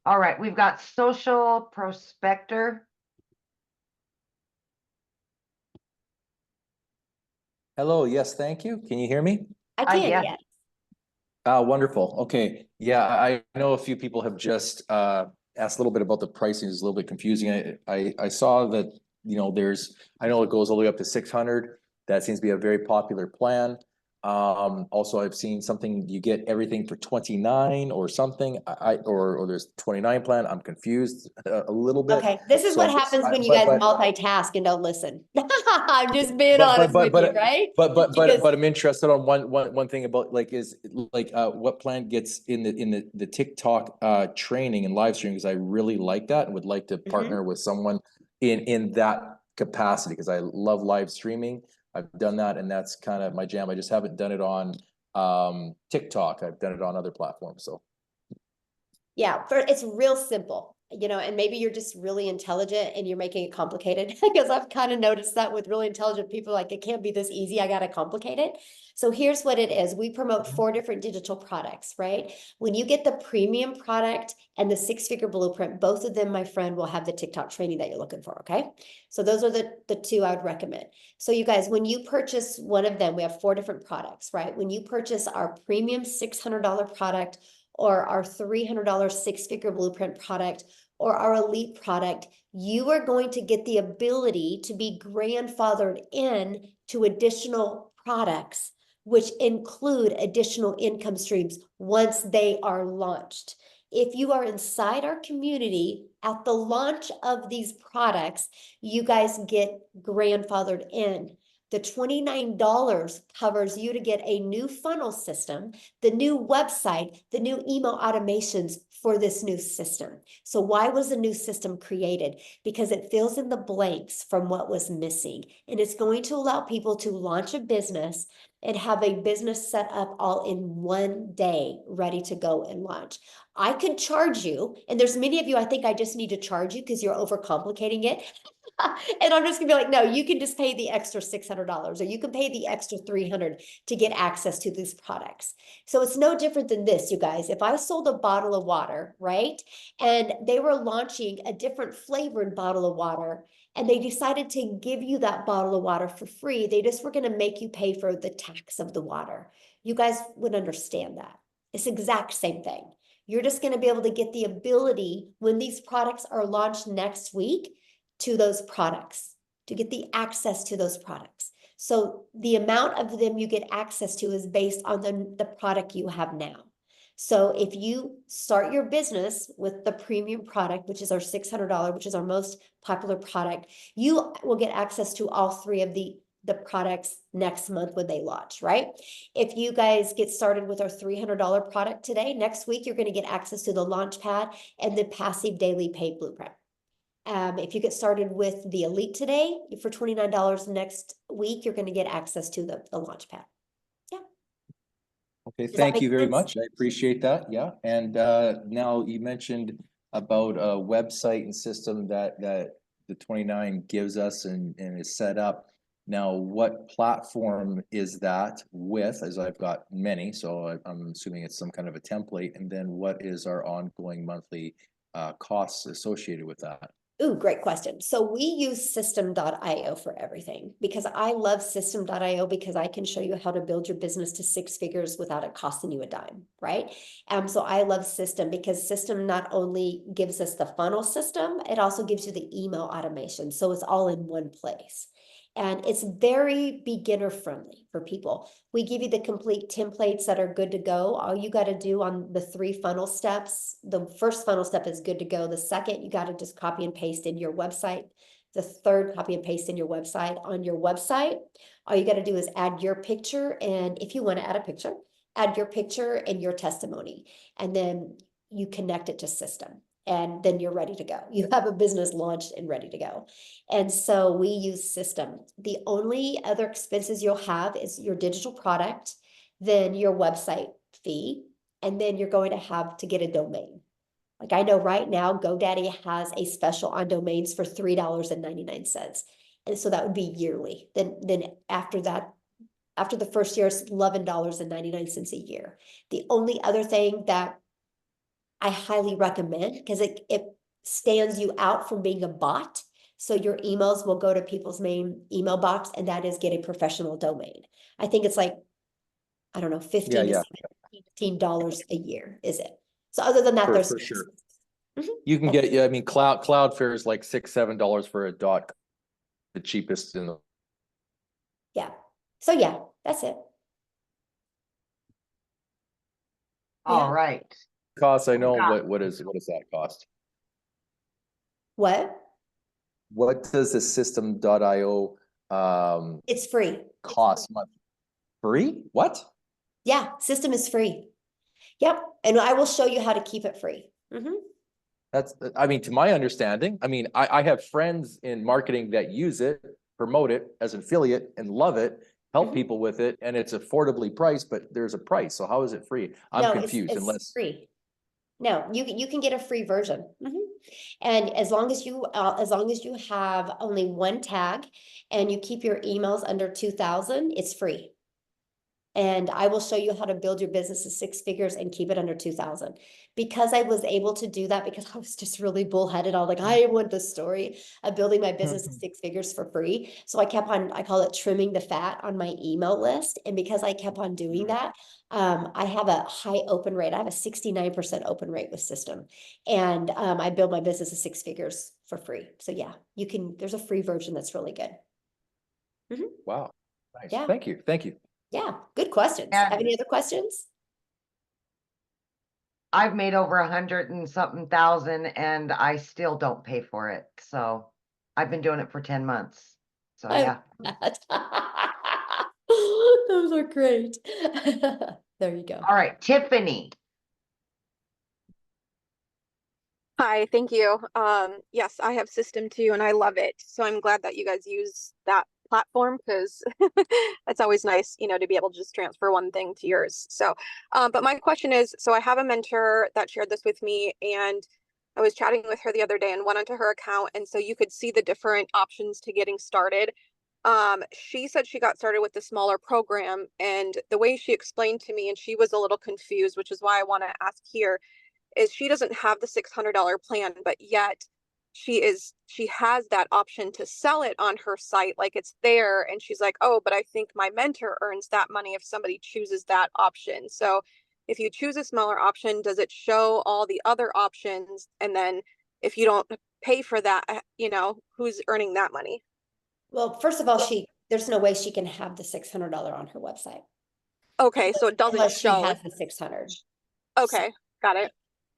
All right, we've got Social Prospector. Hello, yes, thank you. Can you hear me? I can, yes. yes. Wonderful. Okay. Yeah, I know a few people have just asked a little bit about the pricing. It's a little bit confusing. I saw that, I know it goes all the way up to 600. That seems to be a very popular plan. Also, I've seen something, you get everything for 29 or something, or there's 29 plan. I'm confused a little bit. Okay, this is what happens when you guys multitask and don't listen. I'm just being honest with you, right? But I'm interested on one thing about what plan gets in the TikTok training and live stream, because I really like that and would like to partner with someone in that capacity, because I love live streaming. I've done that, and that's kind of my jam. I just haven't done it on TikTok. I've done it on other platforms. So yeah, it's real simple, and maybe you're just really intelligent and you're making it complicated, because I've kind of noticed that with really intelligent people, like, it can't be this easy. I got to complicate it. So here's what it is. We promote 4 different digital products, right? When you get the premium product and the six-figure blueprint, both of them, my friend, will have the TikTok training that you're looking for, okay? So those are the 2 I would recommend. So you guys, when you purchase one of them, we have 4 different products, right? When you purchase our premium $600 product, or our $300 six-figure blueprint product, or our elite product, you are going to get the ability to be grandfathered in to additional products, which include additional income streams once they are launched. If you are inside our community at the launch of these products, you guys get grandfathered in. The $29 covers you to get a new funnel system, the new website, the new email automations for this new system. So why was the new system created? Because it fills in the blanks from what was missing. And it's going to allow people to launch a business and have a business set up all in one day, ready to go and launch. I could charge you, and there's many of you, I think I just need to charge you because you're overcomplicating it. And I'm just gonna be like, no, you can just pay the extra $600 or you can pay the extra $300 to get access to these products. So it's no different than this, you guys. If I sold a bottle of water, right? And they were launching a different flavored bottle of water and they decided to give you that bottle of water for free, they just were gonna make you pay for the tax of the water. You guys would understand that. It's the exact same thing. You're just gonna be able to get the ability when these products are launched next week to those products, to get the access to those products. So the amount of them you get access to is based on the product you have now. So if you start your business with the premium product, which is our $600, which is our most popular product, you will get access to all three of the products next month when they launch, right? If you guys get started with our $300 product today, next week, you're going to get access to the launch pad and the passive daily paid blueprint. If you get started with the Elite today for $29 next week, you're going to get access to the launch pad. Yeah. Okay, Does that thank make you very sense? much. I appreciate that. Yeah. And now you mentioned about a website and system that the 29 gives us and is set up. Now, what platform is that with? As I've got many, so I'm assuming it's some kind of a template. And then what is our ongoing monthly costs associated with that? Ooh, great question. So we use system.io for everything because I love system.io because I can show you how to build your business to 6 figures without it costing you a dime, right? So I love system because system not only gives us the funnel system, it also gives you the email automation. So it's all in one place. And it's very beginner friendly for people. We give you the complete templates that are good to go. All you got to do on the 3 funnel steps, the first funnel step is good to go. The second, you got to just copy and paste in your website. The third, copy and paste in your website. On your website, all you got to do is add your picture. And if you want to add a picture, add your picture and your testimony. And then you connect it to system. And then you're ready to go. You have a business launched and ready to go. And so we use system. The only other expenses you'll have is your digital product, then your website fee, and then you're going to have to get a domain. Like I know right now, GoDaddy has a special on domains for $3.99. And so that would be yearly. Then after that, after the first year, it's $11.99 a year. The only other thing that I highly recommend because it stands you out from being a bot. So your emails will go to people's main email box, and that is get a professional domain. I think it's like, I don't know, $15 a year, is it? So other than that, there's For sure. Mhm. You can get, yeah, I mean, Cloudflare is like $6-7 for a dot, the cheapest in the. Yeah. So yeah, that's it. All right. Costs, I know, Yeah. what does that cost? What? What does the system.io It's free. cost month? Free? What? Yeah, system is free. Yep. And I will show you how to keep it free. That's, I mean, to my understanding, I mean, I have friends in marketing that use it, promote it as an affiliate and love it, help people with it, and it's affordably priced, but there's a price. So how is it free? I'm No, confused it's unless. free. No, you can get a free version. And as long as you have only one tag and you keep your emails under 2,000, it's free. And I will show you how to build your business to 6 figures and keep it under 2,000. Because I was able to do that because I was just really bullheaded. I was like, I want the story of building my business to 6 figures for free. So I kept on, I call it trimming the fat on my email list. And because I kept on doing that, I have a high open rate. I have a 69% open rate with system. And I build my business to 6 figures for free. So yeah, there's a free version that's really good. Wow. Nice. Yeah. Thank you. Thank you. Yeah, good questions. And Have any other questions? I've made over 100 and something thousand and I still don't pay for it. So I've been doing it for 10 months. So I yeah. love that. Those are great. There you go. All right, Tiffany. Hi, thank you. Yes, I have System 2 and I love it. So I'm glad that you guys use that platform because it's always nice, to be able to just transfer one thing to yours. So, but my question is, so I have a mentor that shared this with me and I was chatting with her the other day and went onto her account. And so you could see the different options to getting started. She said she got started with the smaller program and the way she explained to me, and she was a little confused, which is why I want to ask here is she doesn't have the $600 plan, but yet she has that option to sell it on her site, like it's there. And she's like, oh, but I think my mentor earns that money if somebody chooses that option. So if you choose a smaller option, does it show all the other options? And then if you don't pay for that, who's earning that money? Well, first of all, there's no way she can have the $600 on her website. Okay, so it doesn't Unless she show. has the 600. Okay, got it.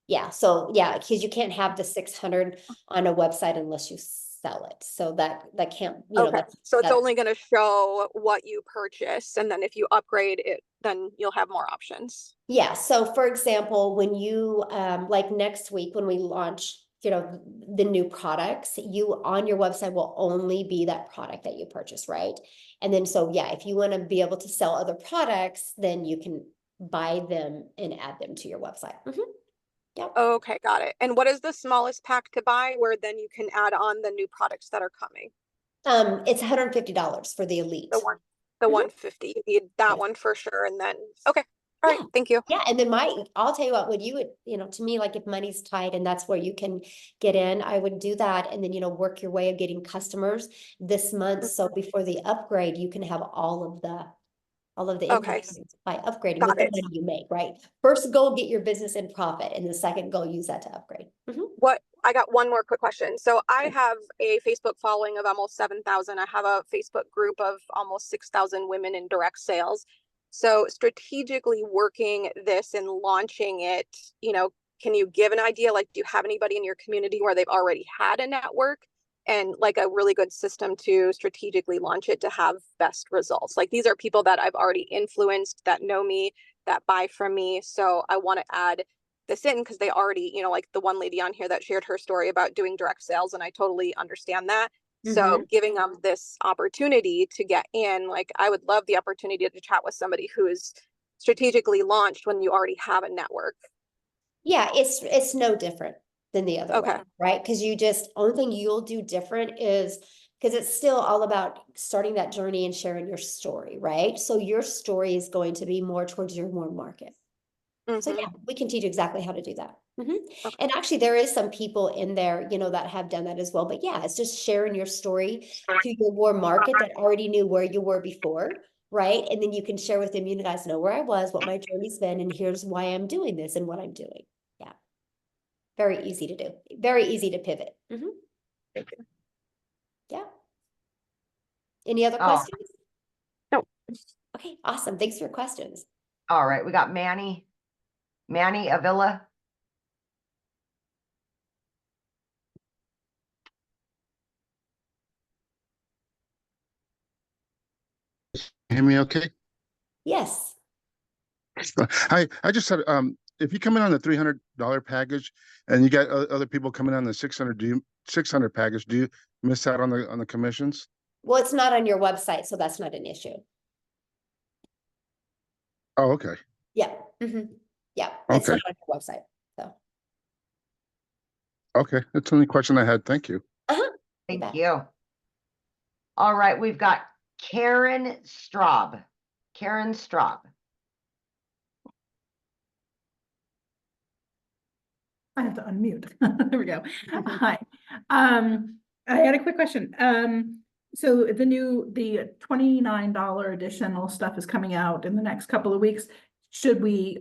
Yeah, so yeah, because you can't have the 600 on a website unless you sell it. So that can't, Okay, so it's only going to show what you purchase, and then if you upgrade it, then you'll have more options. Yeah, so for example, when you like next week when we launch, the new products, you on your website will only be that product that you purchase, right? And then so yeah, if you want to be able to sell other products, then you can buy them and add them to your website. Yep. Okay, got it. And what is the smallest pack to buy where then you can add on the new products that are coming? It's $150 for the elite. The 150. You need that one for sure. And then okay. All right, thank you. Yeah, and then I'll tell you what, would you would, to me, like if money's tight and that's where you can get in, I would do that and then, work your way of getting customers this month. So before the upgrade, you can have all of the income by upgrading with the money you make, right? First goal, get your business in profit, and the second goal, use that to upgrade. I got one more quick question. So I have a Facebook following of almost 7,000. I have a Facebook group of almost 6,000 women in direct sales. So strategically working this and launching it, can you give an idea? Like, do you have anybody in your community where they've already had a network and like a really good system to strategically launch it to have best results? Like these are people that I've already influenced, that know me, that buy from me. So I want to add this in because they already, like the one lady on here that shared her story about doing direct sales, and I totally understand that. So giving them this opportunity to get in, like I would love the opportunity to chat with somebody who is strategically launched when you already have a network. Yeah, it's no different than the other way, right? Because only thing you'll do different is because it's still all about starting that journey and sharing your story, right? So your story is going to be more towards your warm market. So yeah, we can teach exactly how to do that. And actually there is some people in there, that have done that as well. But yeah, it's just sharing your story to your warm market that already knew where you were before, right? And then you can share with them, you guys know where I was, what my journey's been, and here's why I'm doing this and what I'm doing. Yeah. Very easy to do. Very easy to pivot. Thank you. Yeah. Any other questions? No. Okay, awesome. Thanks for your questions. All right, we got Manny Avila. Hear me okay? Yes. I just had if you come in on the $300 package and you got other people coming on the 600 package, do you miss out on the commissions? Well, it's not on your website, so that's not an issue. Oh, okay. Yeah. Yeah. It's not on your website. So okay, that's the only question I had. Thank you. Thank you. All right, we've got Karen Straub. Karen Straub. I have to unmute. There we go. Hi. I had a quick question. So the $29 additional stuff is coming out in the next couple of weeks. Should we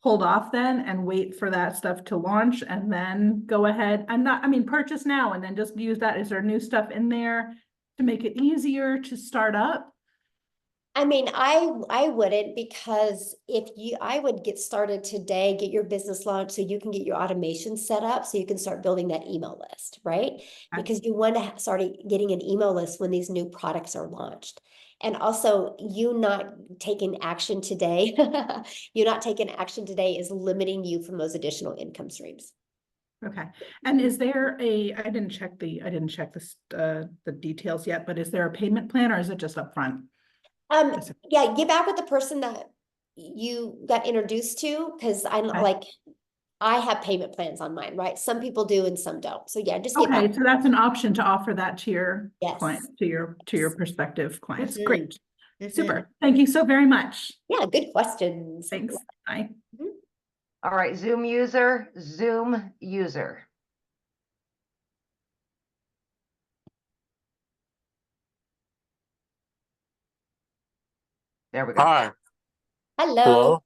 hold off then and wait for that stuff to launch and then go ahead and purchase now and then just use that? Is there new stuff in there to make it easier to start up? I mean, I wouldn't, because I would get started today, get your business launched so you can get your automation set up so you can start building that email list, right? Because you want to start getting an email list when these new products are launched. And also, you not taking action today, you not taking action today is limiting you from those additional income streams. Okay. And is there I didn't check the details yet, but is there a payment plan or is it just upfront? Yeah, get back with the person that you got introduced to, because I have payment plans on mine, right? Some people do and some don't. So yeah, just get Okay, back. so that's an option to offer that to your Yes. client, to your prospective clients. Mhm. Great. Mhm. Super. Thank you so very much. Yeah, good questions. Thanks. Bye. All right, Zoom user. There we go. Hi. Hello.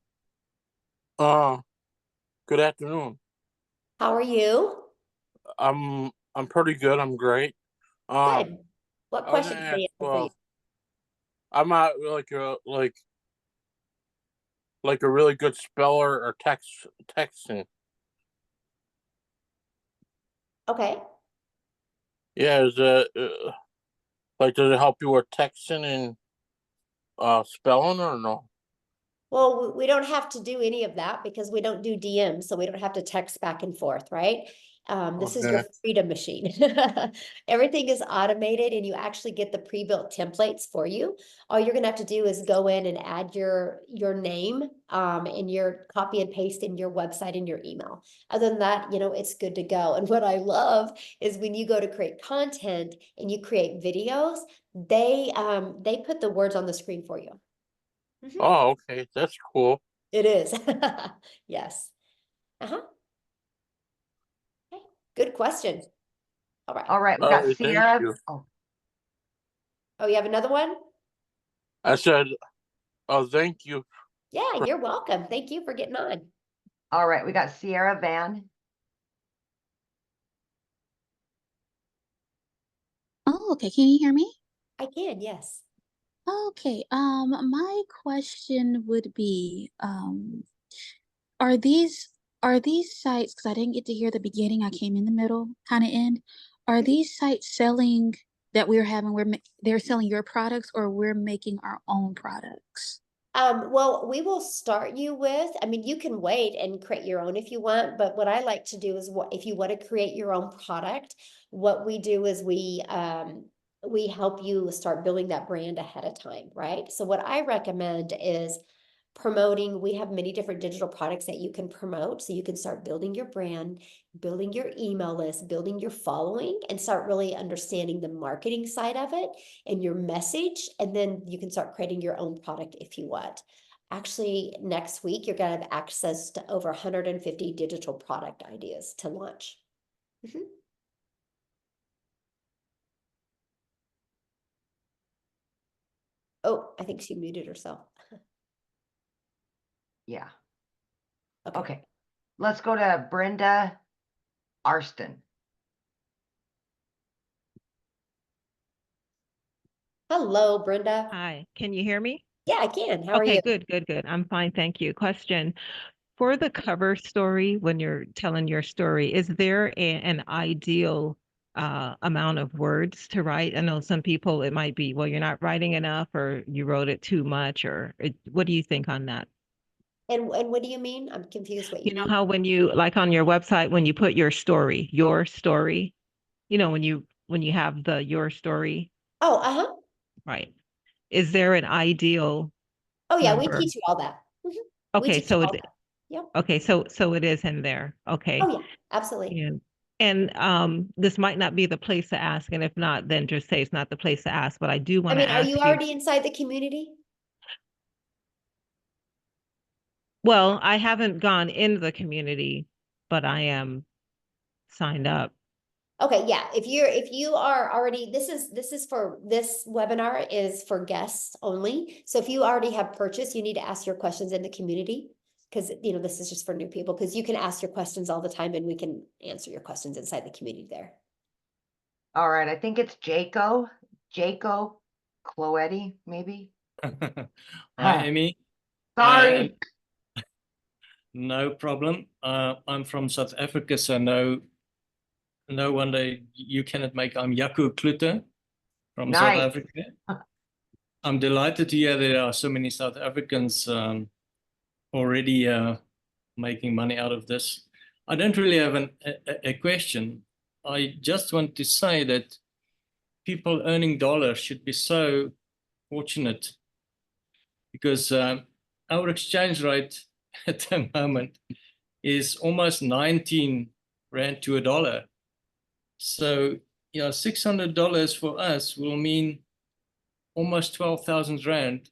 Good afternoon. How are you? I'm pretty good. I'm great. Good. What I was question gonna can I ask, answer for you? I'm not like a really good speller or texting. Okay. Yeah, is it does it help you with texting and spelling or no? Well, we don't have to do any of that because we don't do DMs, so we don't have to text back and forth, right? This is your Okay. freedom machine. Everything is automated and you actually get the pre-built templates for you. All you're gonna have to do is go in and add your name and your copy and paste in your website and your email. Other than that, it's good to go. And what I love is when you go to create content and you create videos, they put the words on the screen for you. Oh, okay. That's cool. It is. Yes. Uh-huh. Okay. Good question. All right. All right, we All got right, thank Sierra. you. Oh, you have another one? I said, oh, thank you. Yeah, you're welcome. Thank you for getting on. All right, we got Sierra Van. Oh, okay. Can you hear me? I can, yes. Okay. My question would be, are these sites, because I didn't get to hear the beginning, I came in the middle, kind of end. Are these sites selling that we're having, they're selling your products or we're making our own products? Well, we will start you with, I mean, you can wait and create your own if you want, but what I like to do is if you want to create your own product, what we do is we help you start building that brand ahead of time, right? So what I recommend is promoting. We have many different digital products that you can promote. So you can start building your brand, building your email list, building your following, and start really understanding the marketing side of it and your message. And then you can start creating your own product if you want. Actually, next week, you're going to have access to over 150 digital product ideas to launch. Oh, I think she muted herself. Yeah. Okay. Let's go to Brenda Arston. Hello, Brenda. Hi, can you hear me? Yeah, I can. How are Okay, you? good. I'm fine, thank you. Question. For the cover story, when you're telling your story, is there an ideal amount of words to write? I know some people, it might be, well, you're not writing enough or you wrote it too much, or what do you think on that? And what do you mean? I'm confused what you You know mean. how when you, like on your website, when you put your story, when you have your story, Oh, uh-huh. right? Is there an ideal Oh yeah, we number? teach you all that. We Okay, teach you so all it, that. Yep. okay, so it is in there. Okay. Oh yeah, absolutely. And this might not be the place to ask, and if not, then just say it's not the place to ask. But I do I want to mean, are ask you you. already inside the community? Well, I haven't gone into the community, but I am signed up. Okay, yeah. If you are already, this is for this webinar is for guests only. So if you already have purchased, you need to ask your questions in the community, because this is just for new people, because you can ask your questions all the time and we can answer your questions inside the community there. All right, I think it's Jaco Cloetti, maybe. Huh. Amy. Sorry. No problem. I'm from South Africa, so no wonder you cannot make. I'm Jaco Klute from South Nice. Africa. I'm delighted to hear there are so many South Africans already making money out of this. I don't really have a question. I just want to say that people earning dollars should be so fortunate, because our exchange rate at the moment is almost 19 rand to a dollar. So, yeah, $600 for us will mean almost 12,000 rand.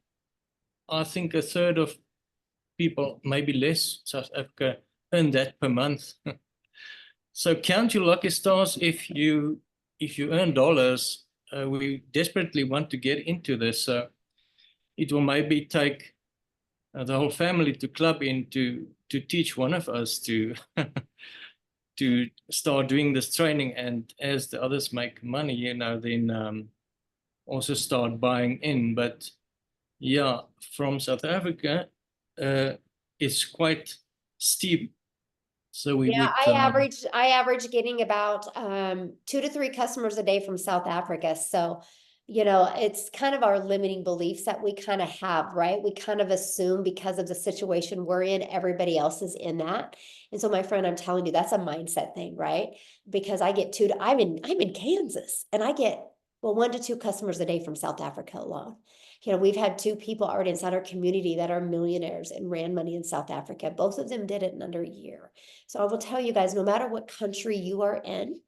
I think a third of people, maybe less, South Africa, earn that per month. So count your lucky stars if you earn dollars. We desperately want to get into this. So it will maybe take the whole family to club in to teach one of us to to start doing this training, and as the others make money, then also start buying in. But yeah, from South Africa, it's quite steep. So we Yeah, would I average getting about 2 to 3 customers a day from South Africa. So, it's kind of our limiting beliefs that we kind of have, right? We kind of assume because of the situation we're in, everybody else is in that. And so, my friend, I'm telling you, that's a mindset thing, right? Because I'm in Kansas, and I get 1 to 2 customers a day from South Africa alone. We've had 2 people already inside our community that are millionaires and ran money in South Africa. Both of them did it in under a year. So I will tell you guys, no matter what country you are in,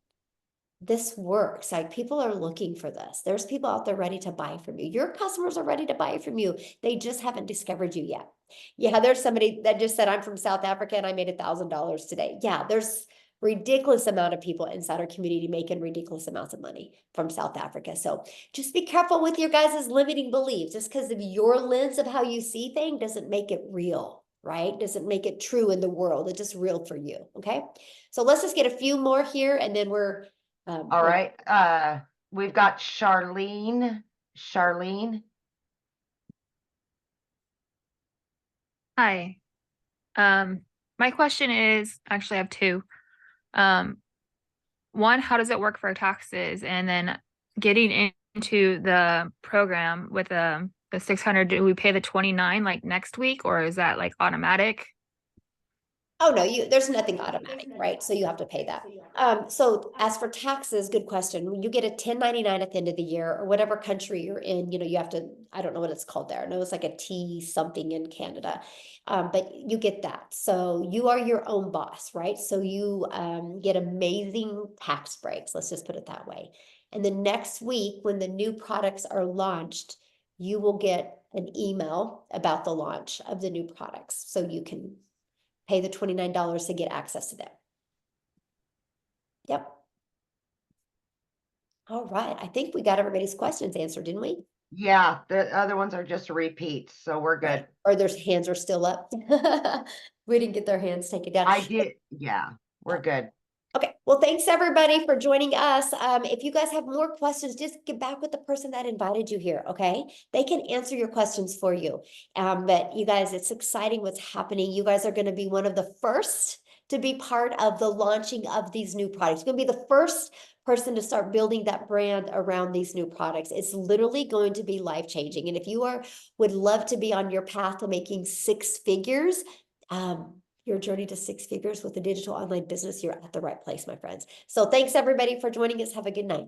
this works. Like, people are looking for this. There's people out there ready to buy from you. Your customers are ready to buy from you. They just haven't discovered you yet. Yeah, there's somebody that just said, I'm from South Africa and I made $1,000 today. Yeah, there's ridiculous amount of people inside our community making ridiculous amounts of money from South Africa. So just be careful with your guys' limiting beliefs. Just because of your lens of how you see things doesn't make it real, right? Doesn't make it true in the world. It's just real for you. Okay. So let's just get a few more here, and then we're all right. We've got Charlene. Hi. My question is, actually I have 2. One, how does it work for taxes? And then getting into the program with the 600, do we pay the 29 like next week, or is that like automatic? Oh, no, there's nothing automatic, right? So you have to pay that. So as for taxes, good question. When you get a 1099 at the end of the year, or whatever country you're in, you have to, I don't know what it's called there. I know it's like a T something in Canada, but you get that. So you are your own boss, right? So you get amazing tax breaks. Let's just put it that way. And the next week, when the new products are launched, you will get an email about the launch of the new products. So you can pay the $29 to get access to them. Yep. All right. I think we got everybody's questions answered, didn't we? Yeah, the other ones are just repeats, so we're good. Right. Or their hands are still up. We didn't get their hands taken down. I did. Yeah, we're good. Okay. Well, thanks everybody for joining us. If you guys have more questions, just get back with the person that invited you here. Okay. They can answer your questions for you. But you guys, it's exciting what's happening. You guys are going to be one of the first to be part of the launching of these new products. You're going to be the first person to start building that brand around these new products. It's literally going to be life-changing. And if you would love to be on your path to making 6 figures, your journey to 6 figures with a digital online business, you're at the right place, my friends. So thanks everybody for joining us. Have a good night.